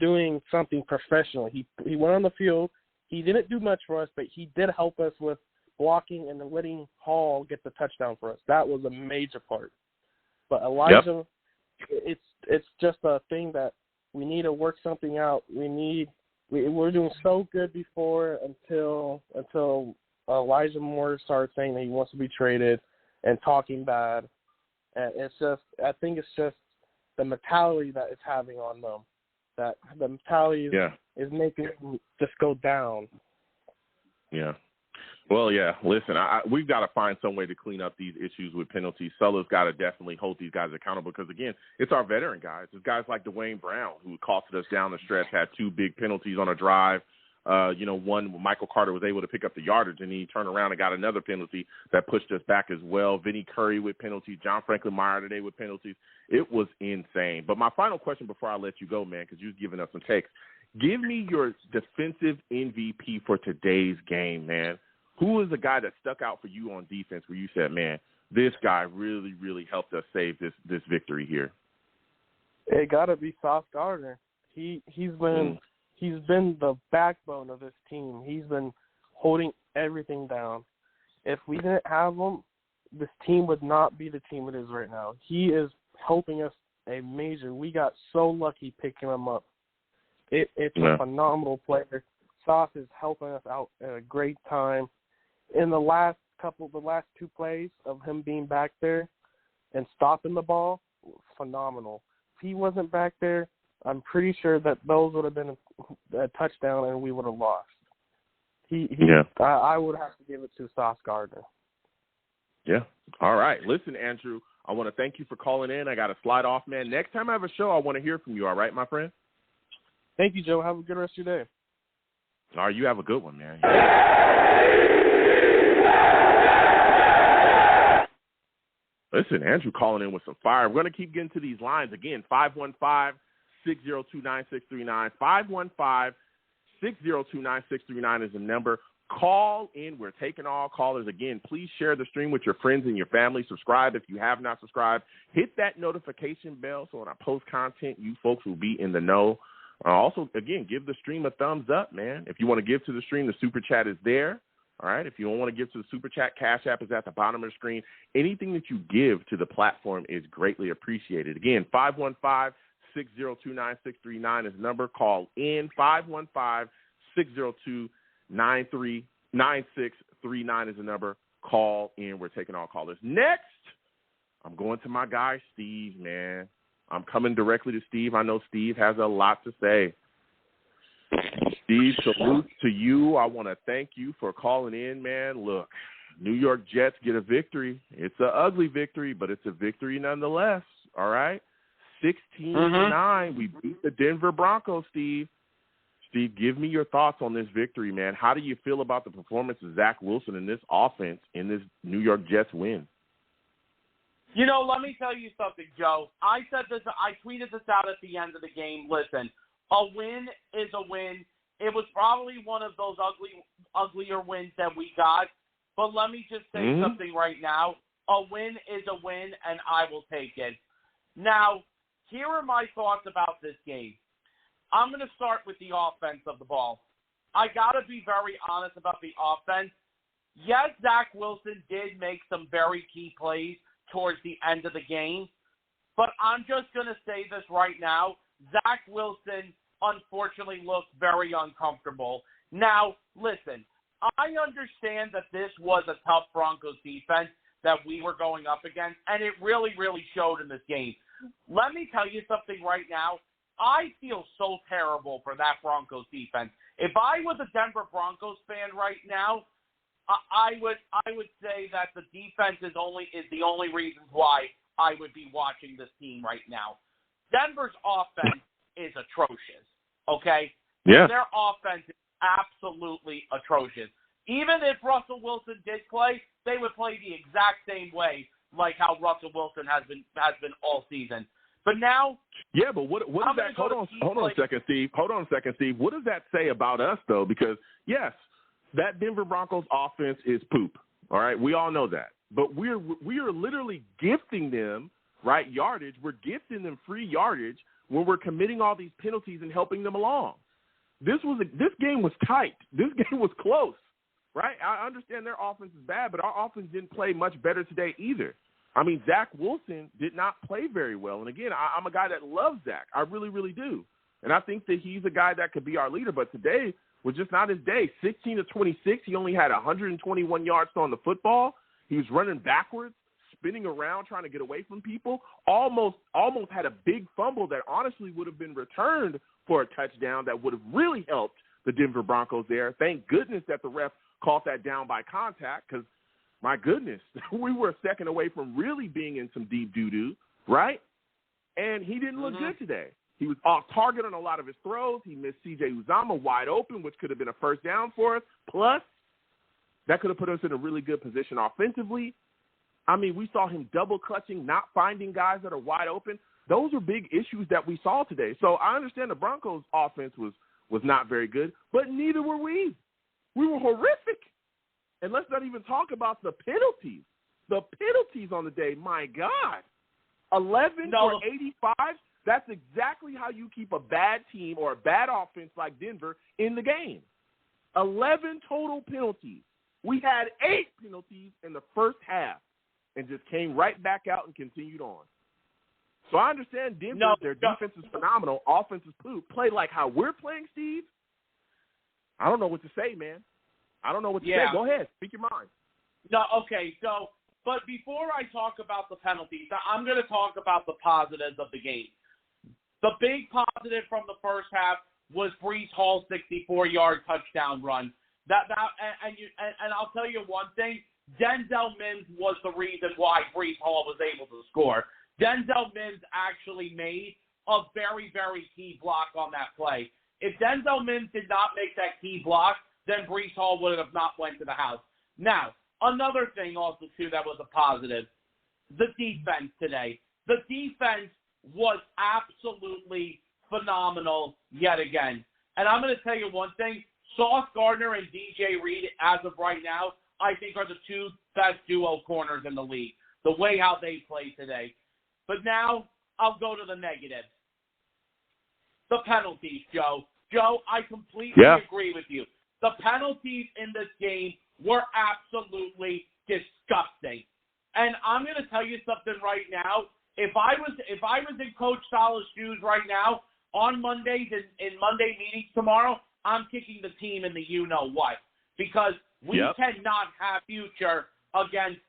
doing something professional. He went on the field. He didn't do much for us, but he did help us with blocking and letting Hall get the touchdown for us. That was a major part. But Elijah, it's just a thing that we need to work something out. We're doing so good before until Elijah Moore started saying that he wants to be traded and talking bad. And I think it's just the mentality that it's having on them. That the mentality is making them just go down. Yeah. Well, yeah, listen, we've got to find some way to clean up these issues with penalties. Sulla's got to definitely hold these guys accountable because, again, it's our veteran guys. It's guys like Dwayne Brown, who costed us down the stretch, had 2 big penalties on a drive. One, Michael Carter was able to pick up the yardage, and he turned around and got another penalty that pushed us back as well. Vinny Curry with penalties, John Franklin Meyer today with penalties. It was insane. But my final question before I let you go, man, because you've given us some takes, give me your defensive MVP for today's game, man. Who is the guy that stuck out for you on defense where you said, man, this guy really, really helped us save this victory here? It got to be Sauce Gardner. He's been the backbone of this team. He's been holding everything down. If we didn't have him, this team would not be the team it is right now. He is helping us a major. We got so lucky picking him up. It's a phenomenal player. Sauce is helping us out at a great time. In the last 2 plays of him being back there and stopping the ball, phenomenal. If he wasn't back there, I'm pretty sure that those would have been a touchdown and we would have lost. I would have to give it to Sauce Gardner. Yeah. All right. Listen, Andrew, I want to thank you for calling in. I got to slide off, man. Next time I have a show, I want to hear from you. All right, my friend? Thank you, Joe. Have a good rest of your day. All right, you have a good one, man. Listen, Andrew calling in with some fire. We're going to keep getting to these lines. Again, 515-602-9639, 515-602-9639 is the number. Call in. We're taking all callers. Again, please share the stream with your friends and your family. Subscribe if you have not subscribed. Hit that notification bell so when I post content, you folks will be in the know. Also, again, give the stream a thumbs up, man. If you want to give to the stream, the Super Chat is there. All right. If you don't want to give to the Super Chat, Cash App is at the bottom of the screen. Anything that you give to the platform is greatly appreciated. Again, 515-602-9639 is the number. Call in. 515-602-9639 is the number. Call in. We're taking all callers. Next, I'm going to my guy, Steve, man. I'm coming directly to Steve. I know Steve has a lot to say. Steve, salute to you. I want to thank you for calling in, man. Look, New York Jets get a victory. It's an ugly victory, but it's a victory nonetheless, all right? 16-9. We beat the Denver Broncos, Steve. Steve, give me your thoughts on this victory, man. How do you feel about the performance of Zach Wilson in this offense in this New York Jets win? Let me tell you something, Joe. I said this. I tweeted this out at the end of the game. Listen, a win is a win. It was probably one of those uglier wins that we got. But let me just say something right now. A win is a win, and I will take it. Now, here are my thoughts about this game. I'm going to start with the offense of the ball. I got to be very honest about the offense. Yes, Zach Wilson did make some very key plays towards the end of the game. But I'm just going to say this right now. Zach Wilson, unfortunately, looked very uncomfortable. Now, listen, I understand that this was a tough Broncos defense that we were going up against, and it really, really showed in this game. Let me tell you something right now. I feel so terrible for that Broncos defense. If I was a Denver Broncos fan right now, I would say that the defense is the only reason why I would be watching this team right now. Denver's offense is atrocious, okay? Yeah. Their offense is absolutely atrocious. Even if Russell Wilson did play, they would play the exact same way like how Russell Wilson has been all season. But now, yeah, but what does that? Hold on a second, Steve. What does that say about us, though? Because yes, that Denver Broncos offense is poop. All right, we all know that. But we are literally gifting them right, yardage. We're gifting them free yardage when we're committing all these penalties and helping them along. This game was tight. This game was close, right? I understand their offense is bad, but our offense didn't play much better today either. I mean, Zach Wilson did not play very well. And, again, I'm a guy that loves Zach. I really, really do. And I think that he's a guy that could be our leader. But today was just not his day. 16 of 26, he only had 121 yards on the football. He was running backwards, spinning around, trying to get away from people. Almost had a big fumble that honestly would have been returned for a touchdown that would have really helped the Denver Broncos there. Thank goodness that the ref caught that down by contact because, my goodness, we were a second away from really being in some deep doo-doo, right? And he didn't look good today. He was off target on a lot of his throws. He missed C.J. Uzomah wide open, which could have been a first down for us. Plus, that could have put us in a really good position offensively. I mean, we saw him double clutching, not finding guys that are wide open. Those are big issues that we saw today. So I understand the Broncos' offense was not very good, but neither were we. We were horrific. And let's not even talk about the penalties. The penalties on the day, my God. 11 for 85, that's exactly how you keep a bad team or a bad offense like Denver in the game. 11 total penalties. We had 8 penalties in the first half and just came right back out and continued on. So I understand Denver, their defense is phenomenal. Offense is play like how we're playing, Steve. I don't know what to say, man. I don't know what to say. Go ahead. Speak your mind. No, okay. So, but before I talk about the penalties, I'm going to talk about the positives of the game. The big positive from the first half was Breece Hall's 64-yard touchdown run. And I'll tell you one thing. Denzel Mims was the reason why Breece Hall was able to score. Denzel Mims actually made a very, very key block on that play. If Denzel Mims did not make that key block, then Breece Hall would have not went to the house. Now, another thing also, too, that was a positive, the defense today. The defense was absolutely phenomenal yet again. And I'm going to tell you one thing. Sauce Gardner and DJ Reed, as of right now, I think are the two best duo corners in the league, the way how they play today. But now I'll go to the negatives. The penalties, Joe. Joe, I completely agree with you. The penalties in this game were absolutely disgusting. And I'm going to tell you something right now. If I was in Coach Saleh's shoes right now, on Mondays in Monday meetings tomorrow, I'm kicking the team in the you-know-what. Because we cannot have future against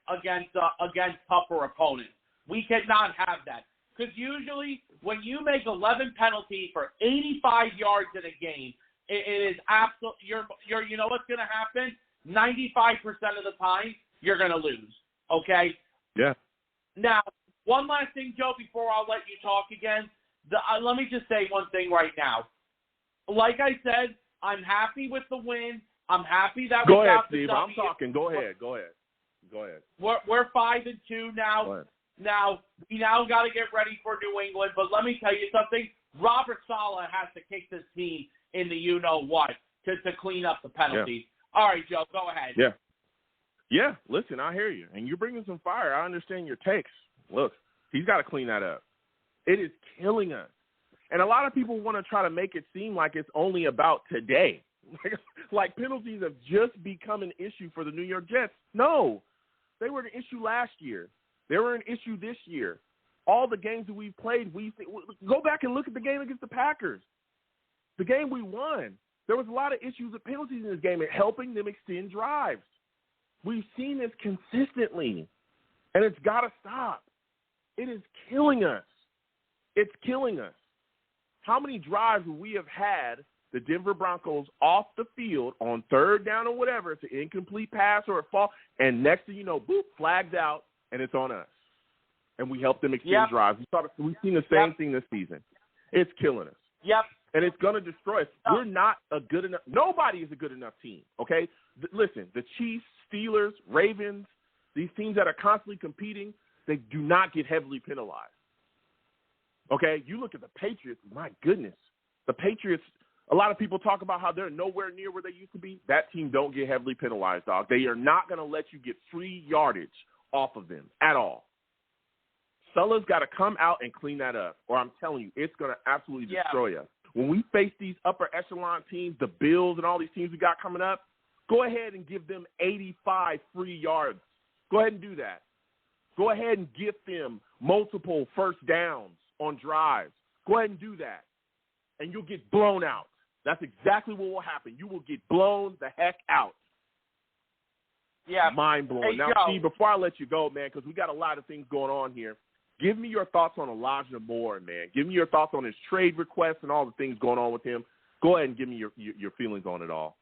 tougher opponents. We cannot have that. Because usually when you make 11 penalties for 85 yards in a game, it is absolute. You know what's going to happen? 95% of the time, you're going to lose. Okay? Yeah. Now, one last thing, Joe, before I'll let you talk again. Let me just say one thing right now. Like I said, I'm happy with the win. I'm happy that we got the Steve. W. I'm talking. Go ahead. We're 5-2 now. Now, we now got to get ready for New England. But let me tell you something. Robert Saleh has to kick this team in the you-know-what to clean up the penalties. Yeah. All right, Joe, go ahead. Yeah, listen, I hear you. And you're bringing some fire. I understand your takes. Look, he's got to clean that up. It is killing us. And a lot of people want to try to make it seem like it's only about today. Like penalties have just become an issue for the New York Jets. No, they were an issue last year. They were an issue this year. All the games that we've played, go back and look at the game against the Packers. The game we won. There was a lot of issues with penalties in this game and helping them extend drives. We've seen this consistently, and it's got to stop. It is killing us. It's killing us. How many drives we have had the Denver Broncos off the field on third down or whatever, it's an incomplete pass or a fall, and next thing you know, boop, flags out, and it's on us. And we help them extend drives. We've seen the same thing this season. It's killing us. Yep. And it's going to destroy us. We're not a good enough – nobody is a good enough team, okay? Listen, the Chiefs, Steelers, Ravens, these teams that are constantly competing, they do not get heavily penalized. Okay? You look at the Patriots, my goodness. The Patriots – a lot of people talk about how they're nowhere near where they used to be. That team don't get heavily penalized, dog. They are not going to let you get free yardage off of them at all. Sulla's got to come out and clean that up, or I'm telling you, it's going to absolutely destroy us. When we face these upper echelon teams, the Bills and all these teams we got coming up, go ahead and give them 85 free yards. Go ahead and do that. Go ahead and give them multiple first downs on drives. Go ahead and do that, and you'll get blown out. That's exactly what will happen. You will get blown the heck out. Yeah. Mind-blowing. Hey, now, Joe. Steve, before I let you go, man, because we got a lot of things going on here, give me your thoughts on Elijah Moore, man. Give me your thoughts on his trade request and all the things going on with him. Go ahead and give me your feelings on it all.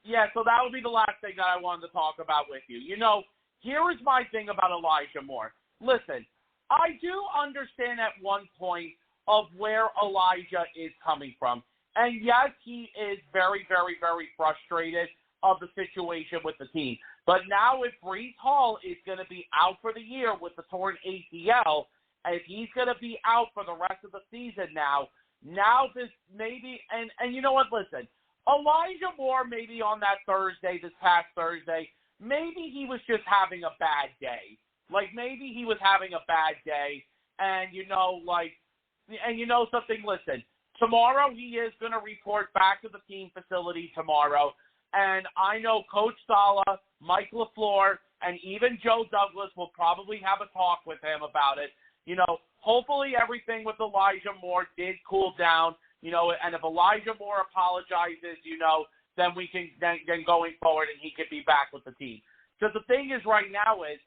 Yeah, so that would be the last thing that I wanted to talk about with you. You know, here is my thing about Elijah Moore. Listen, I do understand at one point of where Elijah is coming from. And yes, he is very, very, very frustrated of the situation with the team. But now if Breece Hall is going to be out for the year with the torn ACL, and if he's going to be out for the rest of the season now this maybe, and you know what, listen, Elijah Moore maybe on that Thursday, this past Thursday, maybe he was just having a bad day. Like maybe he was having a bad day, and you know something, listen, tomorrow he is going to report back to the team facility tomorrow. And I know Coach Sala, Mike LaFleur, and even Joe Douglas will probably have a talk with him about it. You know, hopefully everything with Elijah Moore did cool down, you know, and if Elijah Moore apologizes, you know, then we can then going forward and he could be back with the team. Because the thing is right now is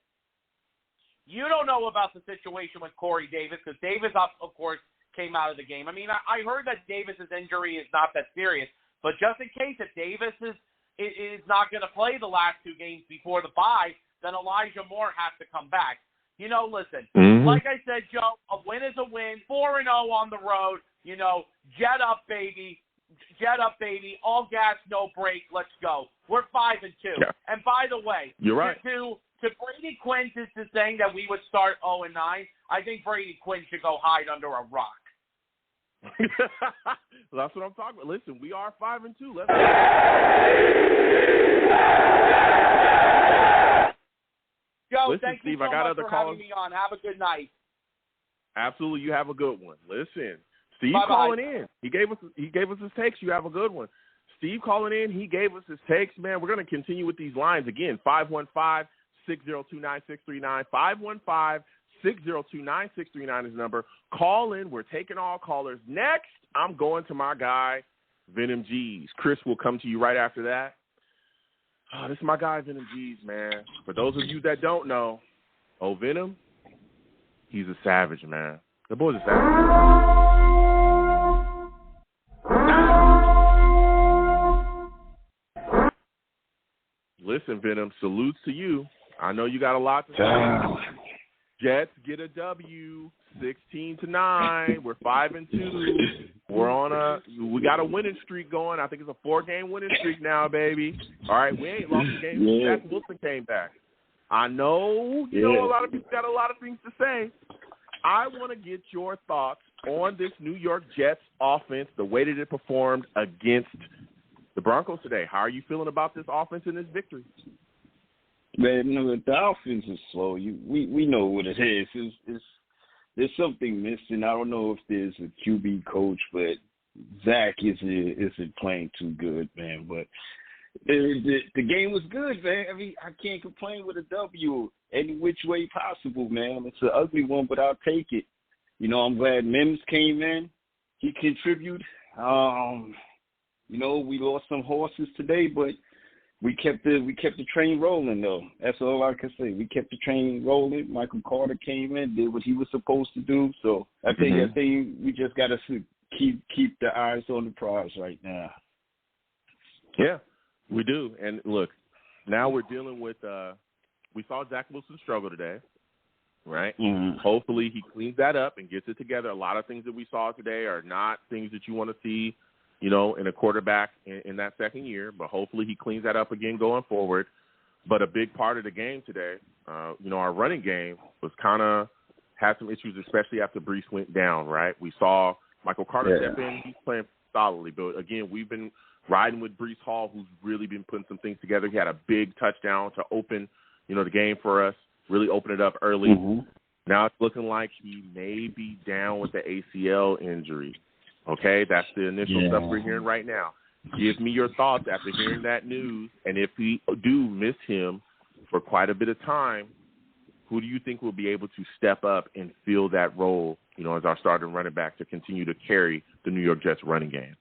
you don't know about the situation with Corey Davis because Davis, of course, came out of the game. I mean, I heard that Davis's injury is not that serious, but just in case if Davis is not going to play the last two games before the bye, then Elijah Moore has to come back. You know, listen, like I said, Joe, a win is a win. 4-0 on the road. You know, jet up, baby. Jet up, baby. All gas, no brake. Let's go. We're 5-2. Yeah. And by the way, you're right. To Brady Quinn is saying that we would start 0-9. I think Brady Quinn should go hide under a rock. That's what I'm talking about. Listen, we are 5-2. Let's Joe, listen, thank Steve, you so I got much other for calls. having me on. Have a good night. Absolutely, you have a good one. Listen, Steve Bye-bye. calling in. He gave us his takes. You have a good one. Steve calling in. He gave us his takes. Man, we're going to continue with these lines again. 515-602-9639. 515-602-9639 is the number. Call in. We're taking all callers. Next, I'm going to my guy, Venom G's. Chris will come to you right after that. Oh, this is my guy, Venom G's, man. For those of you that don't know, Venom, he's a savage, man. The boy's a savage. Listen, Venom, salutes to you. I know you got a lot to say. Jets get a W, 16-9. We're 5-2. We got a winning streak going. I think it's a 4-game winning streak now, baby. All right, we ain't lost a game. Yeah. Zach Wilson came back. I know, you know, a lot of people got a lot of things to say. I want to get your thoughts on this New York Jets offense, the way that it performed against the Broncos today. How are you feeling about this offense and this victory? Man, no, the offense is slow. We know what it is. There's something missing. I don't know if there's a QB coach, but Zach isn't playing too good, man. But the game was good, man. I mean, I can't complain with a W any which way possible, man. It's an ugly one, but I'll take it. You know, I'm glad Mims came in. He contributed. You know, we lost some horses today, but we kept the train rolling, though. That's all I can say. We kept the train rolling. Michael Carter came in, did what he was supposed to do. So I think we just got to keep the eyes on the prize right now. Yeah, we do. And look, now we're dealing with. We saw Zach Wilson struggle today, right? Mm-hmm. Hopefully he cleans that up and gets it together. A lot of things that we saw today are not things that you want to see, you know, in a quarterback in that second year, but hopefully he cleans that up again going forward. But a big part of the game today, you know, our running game was kind of had some issues, especially after Breece went down, right? We saw Michael Carter step in. He's playing solidly. But, again, we've been riding with Breece Hall, who's really been putting some things together. He had a big touchdown to open, you know, the game for us, really open it up early. Mm-hmm. Now it's looking like he may be down with the ACL injury. Okay, that's the initial stuff we're hearing right now. Give me your thoughts after hearing that news, and if we do miss him for quite a bit of time, who do you think will be able to step up and fill that role, as our starting running back to continue to carry the New York Jets running game?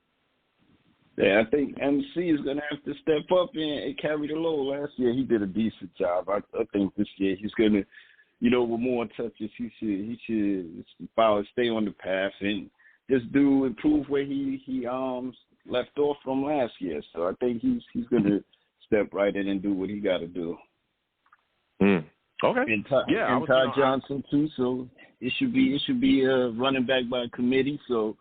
Yeah, I think MC is going to have to step up and carry the load. Last year he did a decent job. I think this year he's going to, with more touches, he should stay on the path and just improve where he left off from last year. So I think he's going to step right in and do what he got to do. Okay. And Ty Johnson too. So it should be a running back by committee. So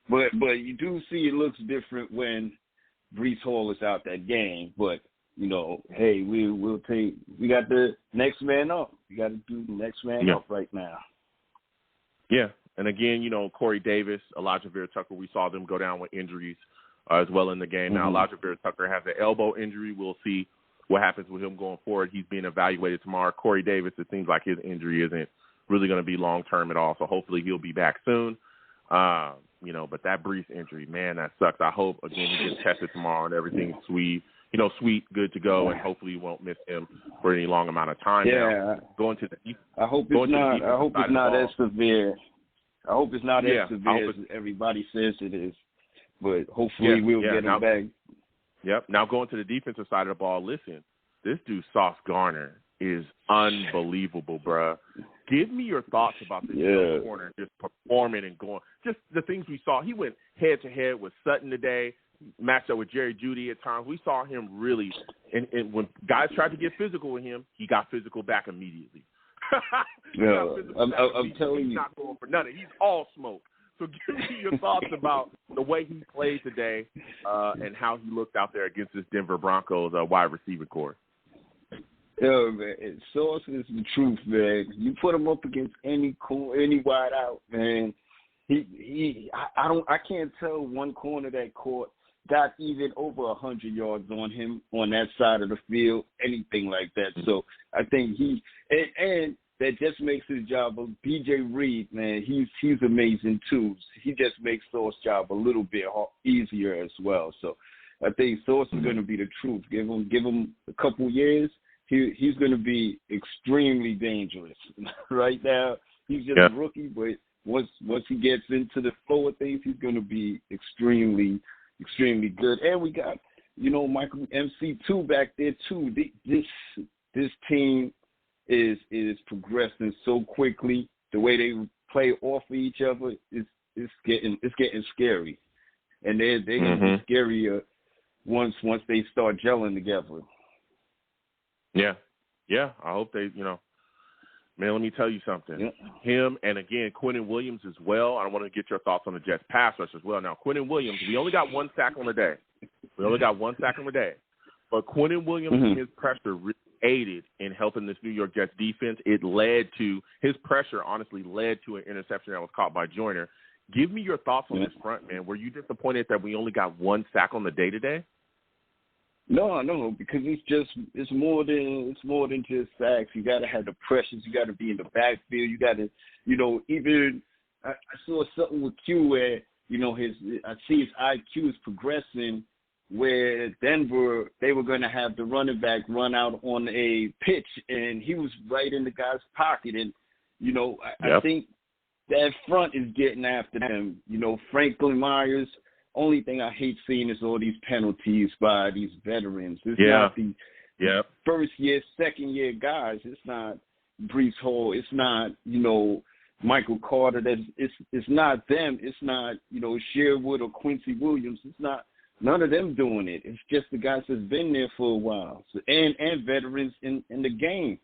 but you do see it looks different when Breece Hall is out that game. But hey, we got the next man up. We got to do the next man up right now. Yeah. And again, Corey Davis, Elijah Vera-Tucker, we saw them go down with injuries as well in the game. Now, Elijah Vera-Tucker has an elbow injury. We'll see what happens with him going forward. He's being evaluated tomorrow. Corey Davis, it seems like his injury isn't really going to be long-term at all, so hopefully he'll be back soon. But that Breece injury, man, that sucks. I hope, again, he gets tested tomorrow and everything's sweet, good to go, and hopefully we won't miss him for any long amount of time now. Going to the I hope it's not as severe. I hope it's not as severe as everybody says it is. But hopefully we'll get him back. Yep. Now going to the defensive side of the ball, listen, this dude Sauce Garner is unbelievable, bruh. Give me your thoughts about this young corner just performing and going. Just the things we saw. He went head-to-head with Sutton today, matched up with Jerry Jeudy at times. We saw him really, and when guys tried to get physical with him, he got physical back immediately. I'm telling you. He's not going for none of it. He's all smoke. So give me your thoughts about the way he played today and how he looked out there against this Denver Broncos wide receiver corps. Yo, man, Sauce is the truth, man. You put him up against any wide out, man. I can't tell one corner that caught got even over 100 yards on him on that side of the field, anything like that. So I think and that just makes his job. B.J. Reed, man, he's amazing too. He just makes Sauce's job a little bit easier as well. So I think Sauce is going to be the truth. Give him a couple years. He's going to be extremely dangerous. Right now, he's just a rookie, but once he gets into the flow of things, he's going to be extremely, extremely good. And we got, Michael MC2 back there too. This team is progressing so quickly. The way they play off of each other is getting scary, and they're going to be scarier once they start gelling together. Yeah. I hope they, man, let me tell you something. Yeah. Him and, again, Quinnen Williams as well. I want to get your thoughts on the Jets pass rush as well. Now, Quinnen Williams, we only got one sack on the day. But Quinnen Williams and his pressure really aided in helping this New York Jets defense. His pressure honestly led to an interception that was caught by Joyner. Give me your thoughts on this front, man. Were you disappointed that we only got one sack on the day today? No, because it's more than just sacks. You got to have the pressures. You got to be in the backfield. You got to, even I saw something with Q where I see his IQ is progressing. Where Denver, they were going to have the running back run out on a pitch, and he was right in the guy's pocket. And I think that front is getting after them. Franklin Myers. Only thing I hate seeing is all these penalties by these veterans. It's not the first year, second year guys. It's not Breece Hall. It's not, Michael Carter. It's not them. It's not, Sherwood or Quincy Williams. It's not none of them doing it. It's just the guys that's been there for a while. So, and veterans in the game.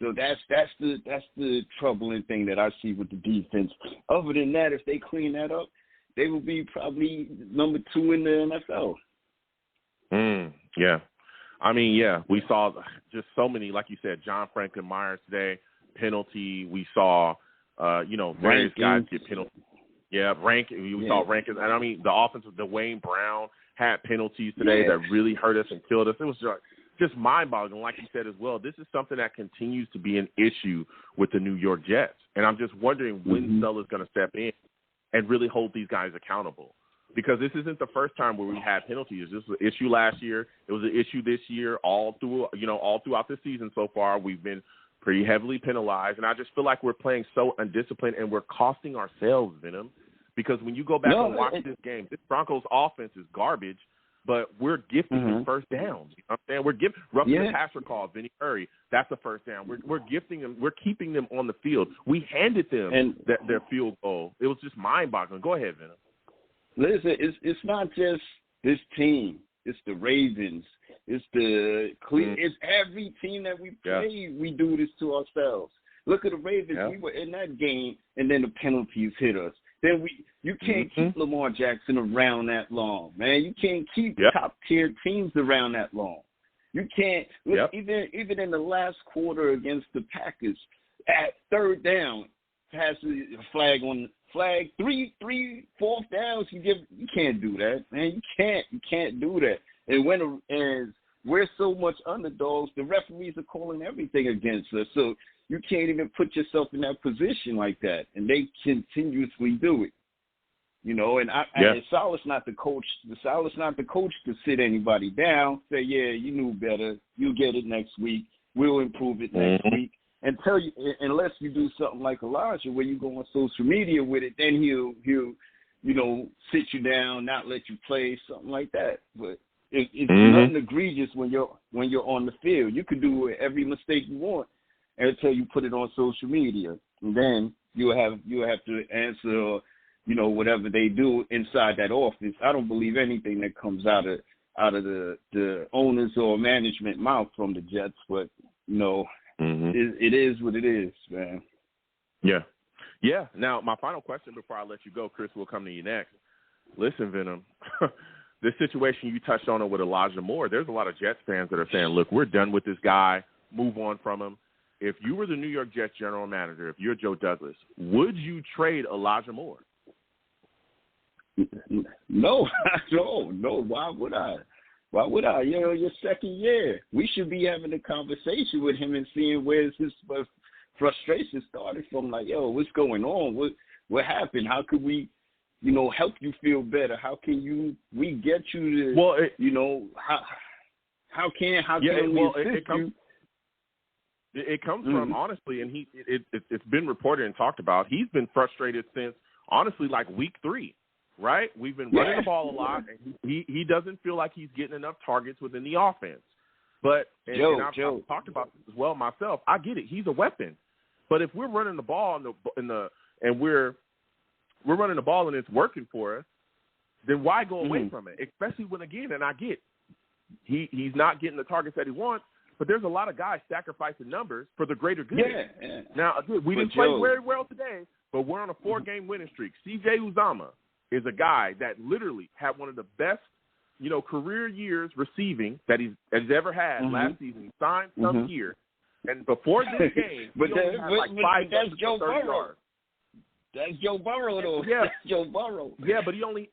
So that's the troubling thing that I see with the defense. Other than that, if they clean that up, they will be probably number 2 in the NFL. Yeah. I mean, we saw just so many, like you said, John Franklin Myers today, penalty. We saw, various guys get penalties. Yeah, we saw Rankins. And, I mean, the offensive, Dwayne Brown had penalties today that really hurt us and killed us. It was just mind-boggling. Like you said as well, this is something that continues to be an issue with the New York Jets. And I'm just wondering when Sulla's going to step in and really hold these guys accountable. Because this isn't the first time where we had penalties. This was an issue last year. It was an issue this year. All throughout the season so far, we've been pretty heavily penalized. And I just feel like we're playing so undisciplined and we're costing ourselves, Venom. Because when you go back and watch this game, this Broncos offense is garbage, but we're gifting them first downs. You know what I'm saying? We're giving roughly the passer call, Vinny Curry. That's a first down. We're gifting them. We're keeping them on the field. We handed them their field goal. It was just mind-boggling. Go ahead, Venom. Listen, it's not just this team. It's the Ravens. It's it's every team that we play. We do this to ourselves. Look at the Ravens. We were in that game, and then the penalties hit us. Then you can't keep Lamar Jackson around that long, man. You can't keep top tier teams around that long. You can't. Look, even in the last quarter against the Packers, at third down, pass a flag 3, 4 downs. You can't do that, man. You can't do that. And we're so much underdogs, the referees are calling everything against us. So you can't even put yourself in that position like that, and they continuously do it. You know, and Salah's not the coach. Salah's not the coach to sit anybody down. Say, yeah, you knew better. You'll get it next week. We'll improve it next week. And tell you, unless you do something like Elijah, where you go on social media with it, then he'll sit you down, not let you play, something like that. But it's nothing egregious when you're on the field. You can do every mistake you want until you put it on social media, and then you'll have to answer, whatever they do inside that office. I don't believe anything that comes out of the owners or management mouth from the Jets, but it is what it is, man. Yeah. Now, my final question before I let you go, Chris, will come to you next. Listen, Venom, this situation you touched on it with Elijah Moore. There's a lot of Jets fans that are saying, "Look, we're done with this guy. Move on from him." If you were the New York Jets general manager, if you're Joe Douglas, would you trade Elijah Moore? No. Why would I? Your second year. We should be having a conversation with him and seeing where's his frustration started from. Like, what's going on? What happened? How could we, help you feel better? How can we get you to, how can we assist you? It comes from, honestly, and it's been reported and talked about, he's been frustrated since, honestly, like week 3, right? We've been running the ball a lot, and he doesn't feel like he's getting enough targets within the offense. But, and I've talked about this as well myself, I get it. He's a weapon. But if we're running the ball and we're running the ball and it's working for us, then why go away from it? Especially when, again, and I get he's not getting the targets that he wants, but there's a lot of guys sacrificing numbers for the greater good. Yeah. Now, again, we didn't play very well today, but we're on a 4-game winning streak. C.J. Uzomah is a guy that literally had one of the best, career years receiving that he's ever had last season. He signed some year. And before this game, but he only had like 5 that's Joe 30 Burrow. yards. That's Joe Burrow, though. Yeah. That's Joe Burrow. Yeah, but he only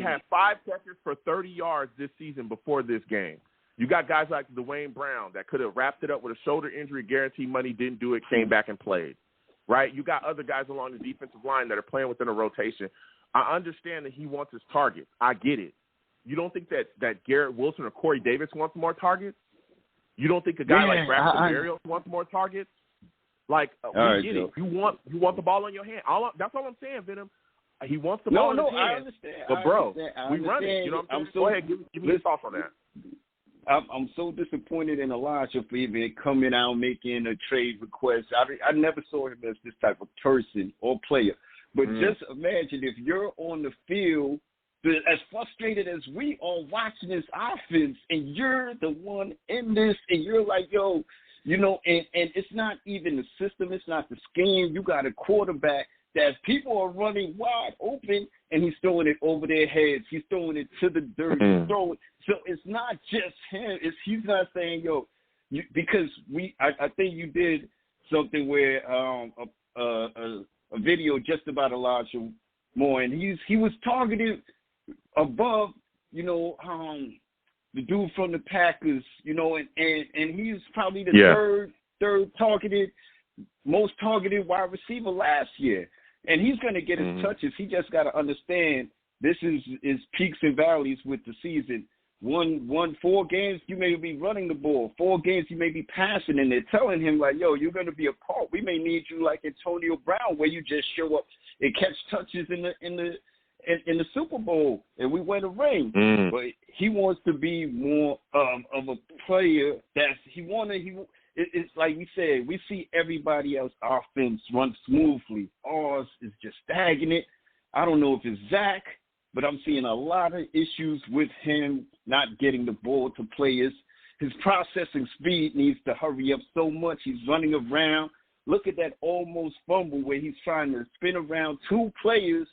had 5 catches for 30 yards this season before this game. You got guys like Dwayne Brown that could have wrapped it up with a shoulder injury, guaranteed money, didn't do it, came back and played, right? You got other guys along the defensive line that are playing within a rotation. I understand that he wants his targets. I get it. You don't think that Garrett Wilson or Corey Davis wants more targets? You don't think a guy like Braxton Berrios wants more targets? Like, we get it. You want the ball in your hand. That's all I'm saying, Venom. He wants the ball in his hand. I understand. But, bro, we run it. You know what I'm saying? Go ahead. Give me your thoughts on that. I'm so disappointed in Elijah for even coming out making a trade request. I never saw him as this type of person or player. But just imagine if you're on the field, as frustrated as we are watching this offense, and you're the one in this, and you're like, and it's not even the system, it's not the scheme. You got a quarterback that people are running wide open, and he's throwing it over their heads. He's throwing it to the dirt. So it's not just him. He's not saying, because I think you did something where a video just about Elijah Moore, and he was targeted above, the dude from the Packers, you know, and he's probably the third targeted, most targeted wide receiver last year. And he's going to get his touches. He just got to understand this is peaks and valleys with the season. 4 games, you may be running the ball. 4 games, you may be passing, and they're telling him, like, yo, you're going to be a part. We may need you like Antonio Brown, where you just show up and catch touches in the Super Bowl, and we win a ring. But he wants to be more of a player it's like we said, we see everybody else's offense run smoothly. Ours is just stagnant. I don't know if it's Zach, but I'm seeing a lot of issues with him not getting the ball to players. His processing speed needs to hurry up so much. He's running around. Look at that almost fumble where he's trying to spin around 2 players,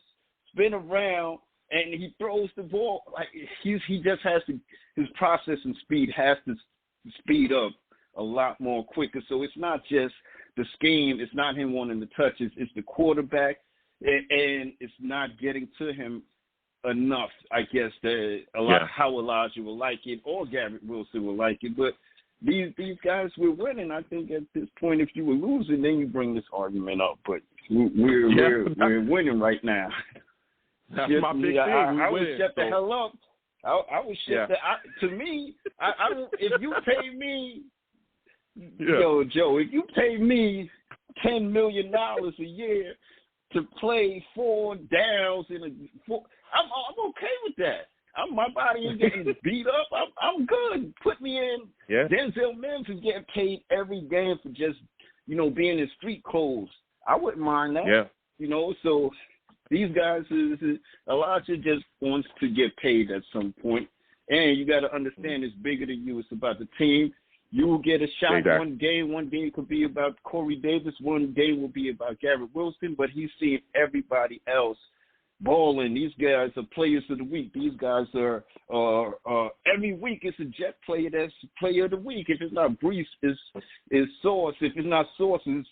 spin around, and he throws the ball. Like he just has to, his processing speed has to speed up a lot more quicker. So it's not just the scheme. It's not him wanting the touches. It's the quarterback, and it's not getting to him enough, I guess, how Elijah will like it or Garrett Wilson will like it. But these guys were winning. I think at this point, if you were losing, then you bring this argument up. But we're winning right now. That's my big thing. I would shut the hell up. I would shut to me, if you pay me, Joe, if you pay me $10 million a year to play 4 downs I'm okay with that. My body ain't getting beat up. I'm good. Put me in. Yeah. Denzel Mims is getting paid every game for just, being in street clothes. I wouldn't mind that. Yeah. So these guys, Elijah just wants to get paid at some point. And you got to understand it's bigger than you. It's about the team. You will get a shot one game. One game could be about Corey Davis. One game will be about Garrett Wilson. But he's seeing everybody else balling. These guys are players of the week. These guys are every week it's a Jet player that's player of the week. If it's not Brees, it's Sauce. If it's not Sauce, it's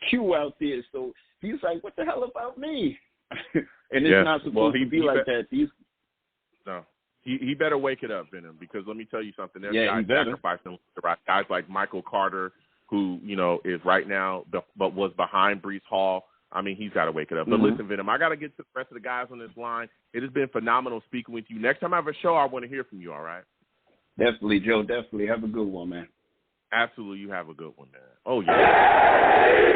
Q out there. So he's like, what the hell about me? And it's not supposed to be like that. He better wake it up, Venom, because let me tell you something. There's guys sacrificing guys like Michael Carter, who, is right now, but was behind Brees Hall. I mean, he's got to wake it up. But listen, Venom, I got to get to the rest of the guys on this line. It has been phenomenal speaking with you. Next time I have a show, I want to hear from you, all right? Definitely, Joe. Definitely. Have a good one, man. Absolutely. You have a good one, man. Oh, yeah.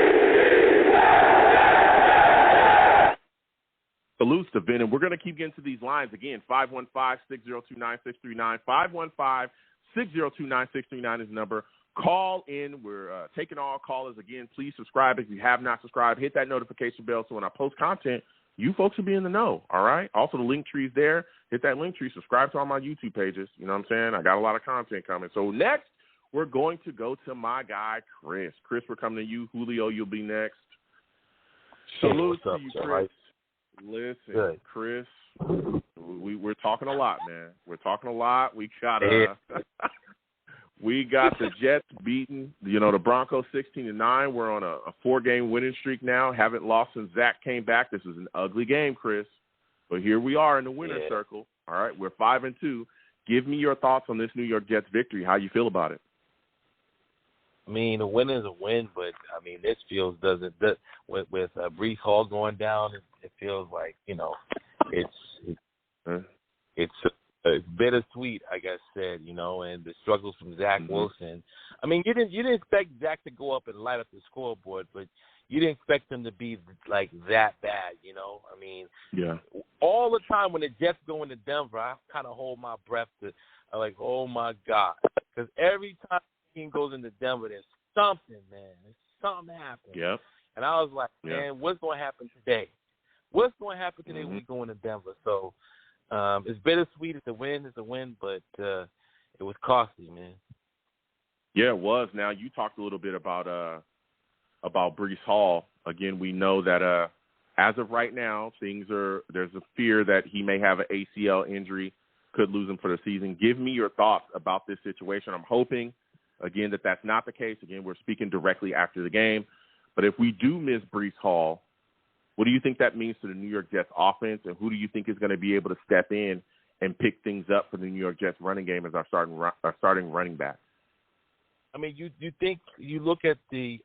Salutes to Venom. We're going to keep getting to these lines again. 515-602-9639. 515-602-9639 is the number. Call in. We're taking all callers again. Please subscribe if you have not subscribed. Hit that notification bell so when I post content, you folks will be in the know, all right? Also, the link tree's there. Hit that link tree. Subscribe to all my YouTube pages. You know what I'm saying? I got a lot of content coming. So next, we're going to go to my guy, Chris. Chris, we're coming to you. Julio, you'll be next. Salute to you, Chris. Listen, good. Chris, we're talking a lot, man. We're talking a lot. We got we got the Jets beating, the Broncos 16-9. We're on a 4-game winning streak now. Haven't lost since Zach came back. This is an ugly game, Chris. But here we are in the winner's circle. All right, we're 5-2. Give me your thoughts on this New York Jets victory. How you feel about it? I mean, a win is a win, but I mean, this feels with Brees Hall going down. It feels like it's bittersweet, I guess said, and the struggles from Zach Wilson. I mean, you didn't expect Zach to go up and light up the scoreboard, but you didn't expect him to be like that bad, I mean, all the time when the Jets go into Denver, I kind of hold my breath I'm like, oh my God, because every time the team goes into Denver, there's something, man. There's something happening. Yep. And I was like, man, what's going to happen today? What's going to happen today when we go into Denver? So it's bittersweet. It's a win, but it was costly, man. Yeah, it was. Now, you talked a little bit about Brees Hall. Again, we know that as of right now, there's a fear that he may have an ACL injury, could lose him for the season. Give me your thoughts about this situation. I'm hoping, again, that that's not the case. Again, we're speaking directly after the game. But if we do miss Brees Hall, what do you think that means to the New York Jets offense, and who do you think is going to be able to step in and pick things up for the New York Jets running game as our starting running back. I mean, you think you look at the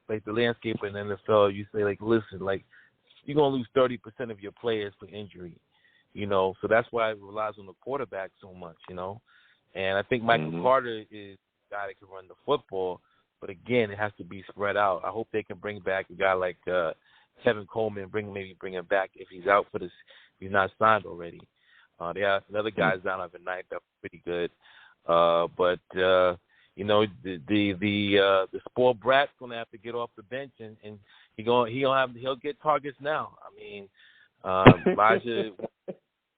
like the landscape in the NFL, you say like, listen, like you're gonna lose 30% of your players for injury, so that's why it relies on the quarterback so much, And I think Michael Carter is the guy that can run the football, but again, it has to be spread out. I hope they can bring back a guy like Kevin Coleman, bring him back if he's out for this. He's not signed already. They have another guy's down overnight that's pretty good, but. The spoiled brat's gonna have to get off the bench, and he'll get targets now. I mean, Elijah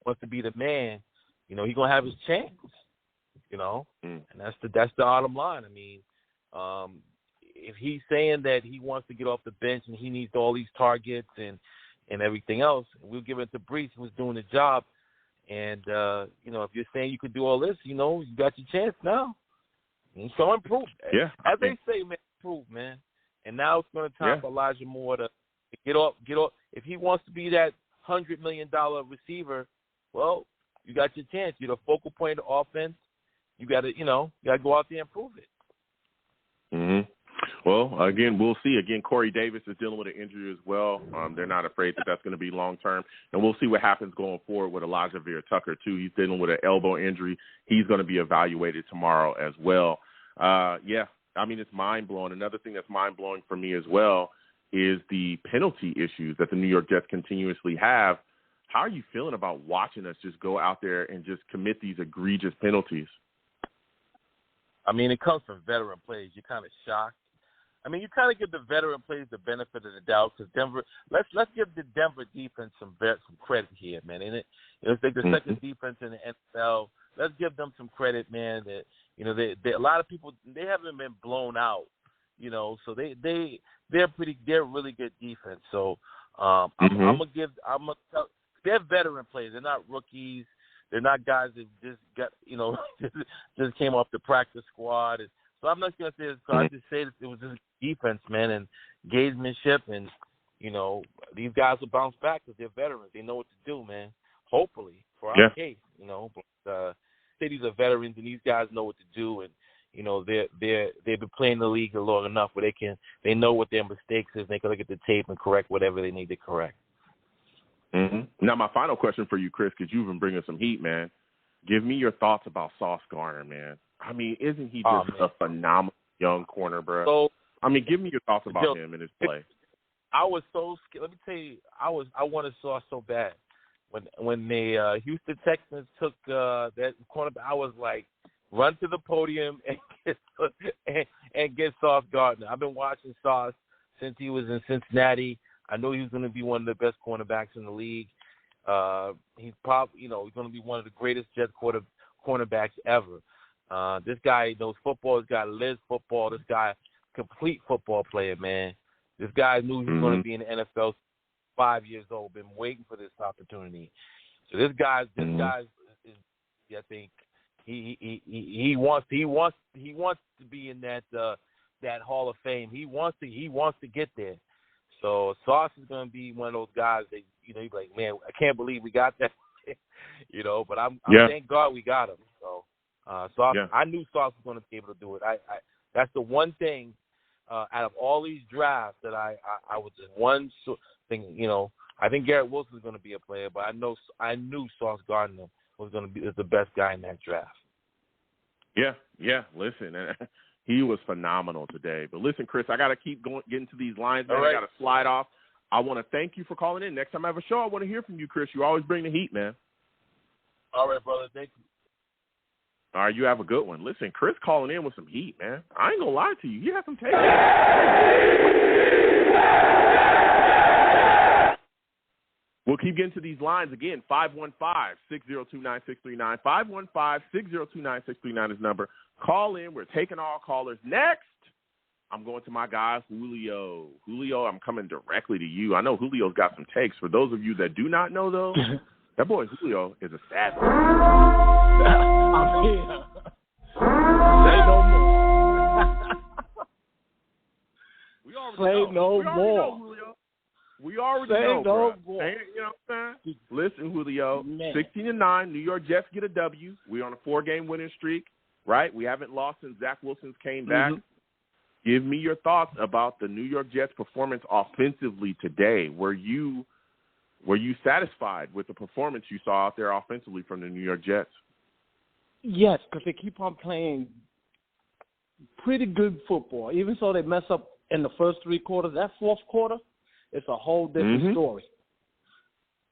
wants to be the man. He's gonna have his chance. And that's the bottom line. I mean, if he's saying that he wants to get off the bench and he needs all these targets and everything else, we'll give it to Brees, who's doing the job. And if you're saying you could do all this, you got your chance now. So improve. Yeah. As they say, man, improve, man. And now it's going to time for Elijah Moore to get off. If he wants to be that $100 million receiver, well, you got your chance. You're the focal point of the offense. You got to go out there and prove it. Mm-hmm. Well, again, we'll see. Again, Corey Davis is dealing with an injury as well. They're not afraid that that's going to be long-term. And we'll see what happens going forward with Elijah Vera-Tucker, too. He's dealing with an elbow injury. He's going to be evaluated tomorrow as well. It's mind-blowing. Another thing that's mind-blowing for me as well is the penalty issues that the New York Jets continuously have. How are you feeling about watching us just go out there and just commit these egregious penalties? I mean, it comes from veteran players. You're kind of shocked. I mean, you kind of give the veteran players the benefit of the doubt because Denver. Let's give the Denver defense some credit here, man. Ain't it? It's like the second defense in the NFL. Let's give them some credit, man. That they a lot of people they haven't been blown out, So they're really good defense. So I'm gonna tell they're veteran players. They're not rookies. They're not guys that just got just came off the practice squad. So I'm not going to say this. So I just say that it was just defense, man, and gamesmanship, and these guys will bounce back because they're veterans. They know what to do, man. Hopefully for our case, But say these are veterans and these guys know what to do, and they've been playing the league long enough where they know what their mistakes is. And they can look at the tape and correct whatever they need to correct. Mm-hmm. Now, my final question for you, Chris, because you've been bringing some heat, man. Give me your thoughts about Sauce Gardner, man. I mean, isn't he just a phenomenal young corner, bro? So, give me your thoughts about him and his play. I was so scared. Let me tell you, I wanted Sauce so bad. When the Houston Texans took that cornerback, I was like, run to the podium and get Sauce Gardner. I've been watching Sauce since he was in Cincinnati. I know he was going to be one of the best cornerbacks in the league. He's probably, he's going to be one of the greatest Jets cornerbacks ever. This guy knows football. This guy lives football. This guy, complete football player, man. This guy knew he was going to be in the NFL 5 years old. Been waiting for this opportunity. So this guy is, I think, he wants to be in that Hall of Fame. He wants to get there. So Sauce is going to be one of those guys that he's like, man, I can't believe we got that, But I'm thank God we got him. So Sauce, I knew Sauce was going to be able to do it. I that's the one thing out of all these drafts that I was just one thing. I think Garrett Wilson is going to be a player, but I knew Sauce Gardner was going to be the best guy in that draft. Yeah. Listen. He was phenomenal today. But listen, Chris, I got to keep getting to these lines, man. Right. I got to slide off. I want to thank you for calling in. Next time I have a show, I want to hear from you, Chris. You always bring the heat, man. All right, brother. Thank you. All right, you have a good one. Listen, Chris calling in with some heat, man. I ain't going to lie to you. He has some taste. We'll keep getting to these lines again. 515-602-9639. 515-602-9639 is number. Call in. We're taking all callers. Next, I'm going to my guy, Julio. Julio, I'm coming directly to you. I know Julio's got some takes. For those of you that do not know, though, that boy Julio is a savage. I'm here. Say no more. Play no more. We already know, bro. You know what I'm saying? Listen, Julio, 16-9, New York Jets get a W. We're on a 4-game winning streak, right? We haven't lost since Zach Wilson's came back. Give me your thoughts about the New York Jets' performance offensively today. Were you satisfied with the performance you saw out there offensively from the New York Jets? Yes, because they keep on playing pretty good football. Even so they mess up in the first 3 quarters. That fourth quarter, it's a whole different story.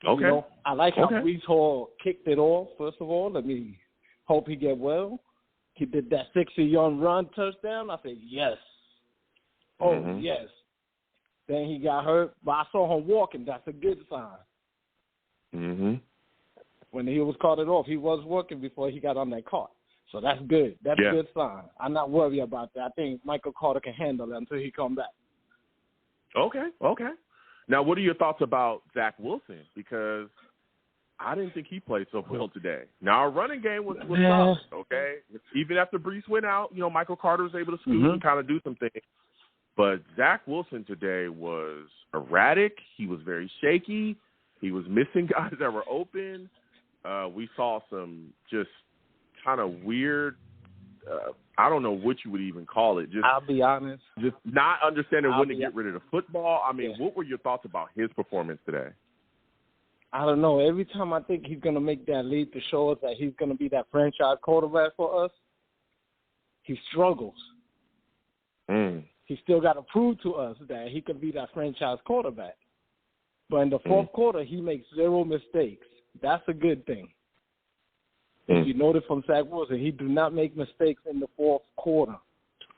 Okay. You know, I like how Brees Hall kicked it off, first of all. Let me hope he get well. He did that 60-yard run touchdown. I said, yes. Oh, yes. Then he got hurt, but I saw him walking. That's a good sign. When he was carted off, he was working before he got on that cart. So that's good. That's a good sign. I'm not worried about that. I think Michael Carter can handle it until he come back. Okay. Now, what are your thoughts about Zach Wilson? Because I didn't think he played so well today. Now, our running game was solid, okay? Even after Brees went out, you know, Michael Carter was able to scoot and kind of do some things. But Zach Wilson today was erratic. He was very shaky. He was missing guys that were open. We saw some just kind of weird, I don't know what you would even call it. Just, I'll be honest. Just not understanding when to get rid of the football. I mean, what were your thoughts about his performance today? I don't know. Every time I think he's going to make that leap to show us that he's going to be that franchise quarterback for us, he struggles. He still got to prove to us that he can be that franchise quarterback. But in the fourth quarter, he makes 0 mistakes. That's a good thing. If you noted from Zach Wilson, he do not make mistakes in the fourth quarter.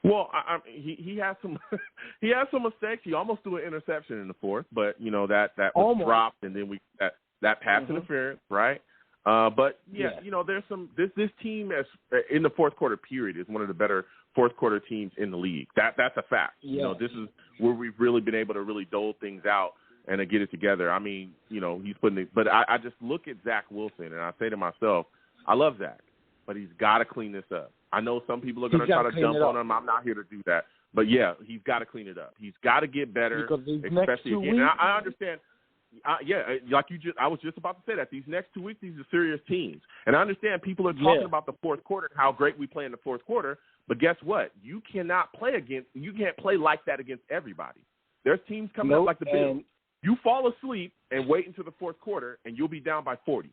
Well, he has some he has some mistakes. He almost threw an interception in the fourth, but you know that was dropped, and then that pass interference, right? But you know, there's some this team in the fourth quarter period is one of the better fourth quarter teams in the league. That's a fact. You know, this is where we've really been able to really dole things out and to get it together. I mean, you know, he's putting it, but I just look at Zach Wilson and I say to myself, I love Zach, but he's got to clean this up. I know some people are going to try to jump on him. I'm not here to do that. But, yeah, he's got to clean it up. He's got to get better, especially again. And I understand. I was just about to say that. These next 2 weeks, these are serious teams. And I understand people are talking about the fourth quarter and how great we play in the fourth quarter. But guess what? You can't play like that against everybody. There's teams coming up like the Bills. You fall asleep and wait until the fourth quarter, and you'll be down by 40.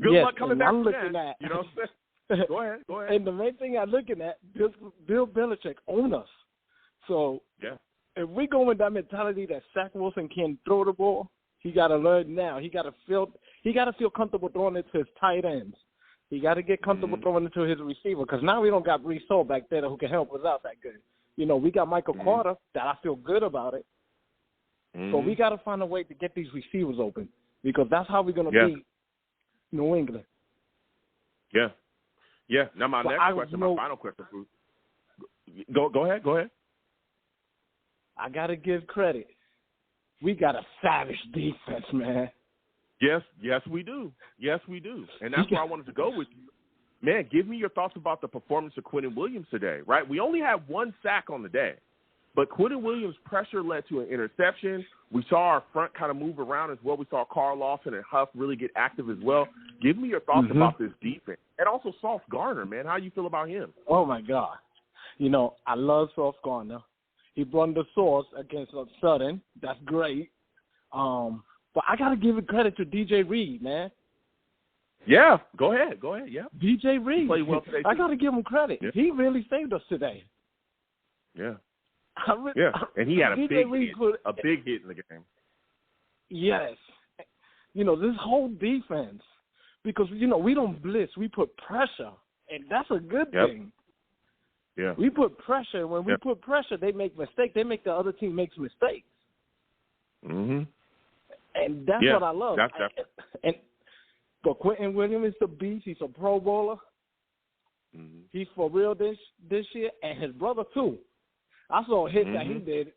Good luck coming back from that. You know what I'm saying? Go ahead. And the main thing I'm looking at, Bill Belichick own us. So if we go with that mentality that Zach Wilson can throw the ball, he got to learn now. He got to feel comfortable throwing it to his tight ends. He got to get comfortable throwing it to his receiver because now we don't got Brees Hall back there who can help us out that good. You know, we got Michael Carter that I feel good about it. So we got to find a way to get these receivers open because that's how we're going to beat New England. Yeah. Now my final question. Go ahead. I gotta give credit. We got a savage defense, man. Yes, we do. And that's where I wanted to go with you. Man, give me your thoughts about the performance of Quinnen Williams today, right? We only had 1 sack on the day. But Quinnen Williams' pressure led to an interception. We saw our front kind of move around as well. We saw Carl Lawson and Huff really get active as well. Give me your thoughts about this defense. And also Sauce Gardner, man. How you feel about him? Oh, my God. You know, I love Sauce Gardner. He brought the sauce against Sutton. That's great. But I got to give it credit to DJ Reed, man. Yeah, go ahead. Yeah. DJ Reed. He played well today, I got to give him credit. Yeah. He really saved us today. Yeah. And he had a big hit in the game. Yes. You know, this whole defense, because, you know, we don't blitz. We put pressure, and that's a good thing. Yeah. We put pressure. When we put pressure, they make mistakes. They make the other team make mistakes. And that's what I love. But Quinnen Williams is the beast. He's a Pro Bowler. He's for real this year, and his brother, too. I saw a hit that he did,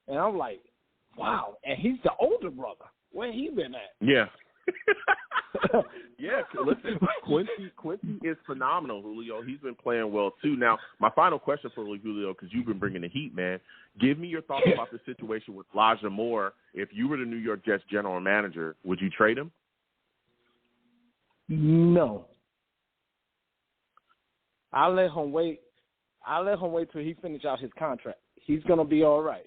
and I'm like, wow. And he's the older brother. Where he been at? Yeah. Yeah, listen, Quincy is phenomenal, Julio. He's been playing well, too. Now, my final question for Julio, because you've been bringing the heat, man. Give me your thoughts about the situation with Elijah Moore. If you were the New York Jets general manager, would you trade him? No. I'll let him wait till he finish out his contract. He's going to be all right.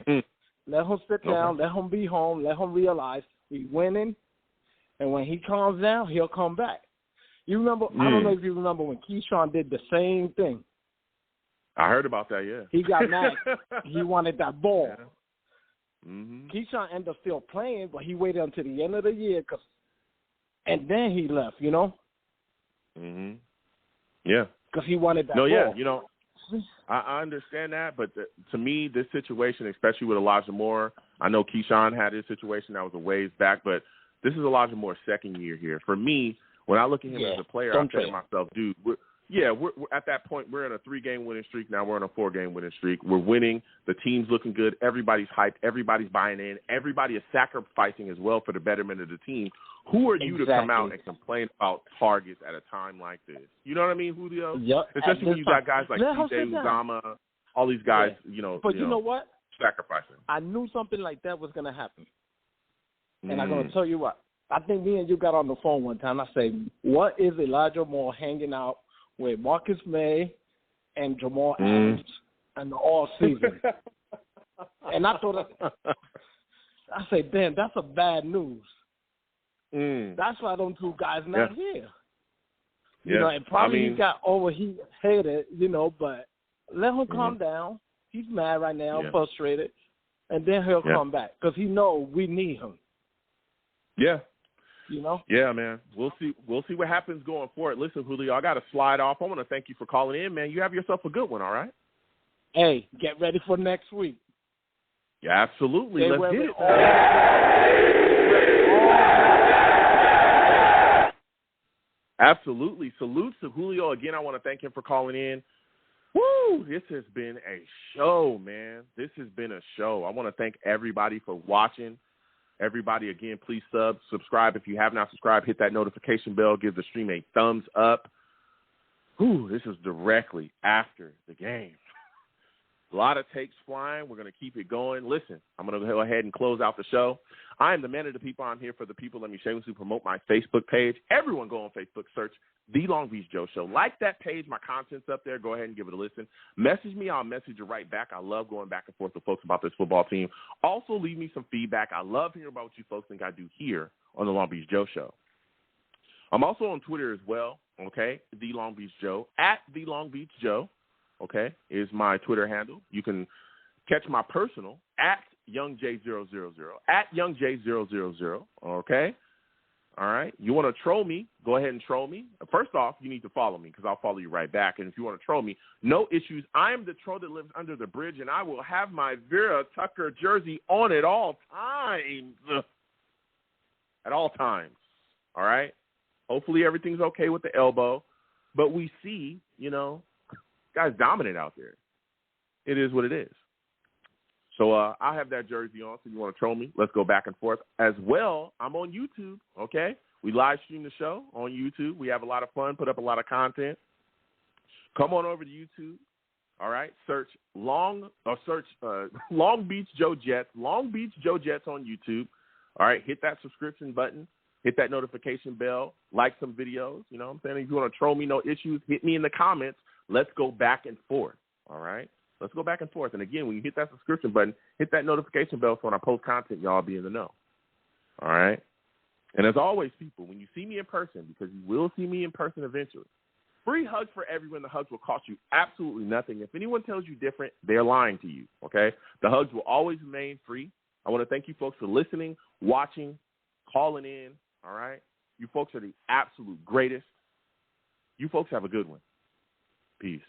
Let him sit down. Let him be home. Let him realize we're winning. And when he calms down, he'll come back. You remember? I don't know if you remember when Keyshawn did the same thing. I heard about that, yeah. He got mad. He wanted that ball. Yeah. Mm-hmm. Keyshawn ended up still playing, but he waited until the end of the year, and then he left, you know? Mm-hmm. Yeah. Because he wanted that ball. Yeah, you know, I understand that, but to me, this situation, especially with Elijah Moore, I know Keyshawn had his situation that was a ways back, but this is Elijah Moore's second year here. For me, when I look at him as a player, I say to myself, dude, we're at that point, we're in a 3-game winning streak. Now we're in a 4-game winning streak. We're winning. The team's looking good. Everybody's hyped. Everybody's buying in. Everybody is sacrificing as well for the betterment of the team. Who are you to come out and complain about targets at a time like this? You know what I mean, Julio? Yep. Especially when you got guys like TJ Uzama, all these guys, But you know what? Sacrificing. I knew something like that was going to happen. And I'm going to tell you what. I think me and you got on the phone one time. I say, what is Elijah Moore hanging out with Marcus May and Jamal Adams in the all season? And I thought, I say, damn, that's a bad news. That's why them two guys not here. You know, and probably he got overheated, but let him calm down. He's mad right now, frustrated, and then he'll come back because he know we need him. Yeah. You know? Yeah, man. We'll see what happens going forward. Listen, Julio, I got to slide off. I want to thank you for calling in, man. You have yourself a good one, all right? Hey, get ready for next week. Yeah, absolutely. Let's get it. Absolutely. Salutes to Julio. Again, I want to thank him for calling in. Woo! This has been a show, man. This has been a show. I want to thank everybody for watching. Everybody, again, please subscribe. If you have not subscribed, hit that notification bell. Give the stream a thumbs up. Whew, this is directly after the game. A lot of takes flying. We're going to keep it going. Listen, I'm going to go ahead and close out the show. I am the man of the people. I'm here for the people. Let me shamelessly promote my Facebook page. Everyone go on Facebook, search The Long Beach Joe Show. Like that page. My content's up there. Go ahead and give it a listen. Message me. I'll message you right back. I love going back and forth with folks about this football team. Also, leave me some feedback. I love hearing about what you folks think I do here on The Long Beach Joe Show. I'm also on Twitter as well, okay? The Long Beach Joe, at The Long Beach Joe. Okay, is my Twitter handle. You can catch my personal at YoungJ000, at YoungJ000, okay? All right. You want to troll me, go ahead and troll me. First off, you need to follow me because I'll follow you right back. And if you want to troll me, no issues. I am the troll that lives under the bridge, and I will have my Vera Tucker jersey on at all times. At all times, all right? Hopefully everything's okay with the elbow. But we see, guys dominant out there. It is what it is. So I have that jersey on, so you want to troll me, let's go back and forth. As well, I'm on YouTube, okay? We live stream the show on YouTube. We have a lot of fun, put up a lot of content. Come on over to YouTube, all right? Search Long Beach Joe Jets, Long Beach Joe Jets on YouTube, all right? Hit that subscription button. Hit that notification bell. Like some videos. You know what I'm saying? If you want to troll me, no issues, hit me in the comments. Let's go back and forth, all right? Let's go back and forth. And, again, when you hit that subscription button, hit that notification bell so when I post content, y'all be in the know, all right? And as always, people, when you see me in person, because you will see me in person eventually, free hugs for everyone. The hugs will cost you absolutely nothing. If anyone tells you different, they're lying to you, okay? The hugs will always remain free. I want to thank you folks for listening, watching, calling in, all right? You folks are the absolute greatest. You folks have a good one. Peace.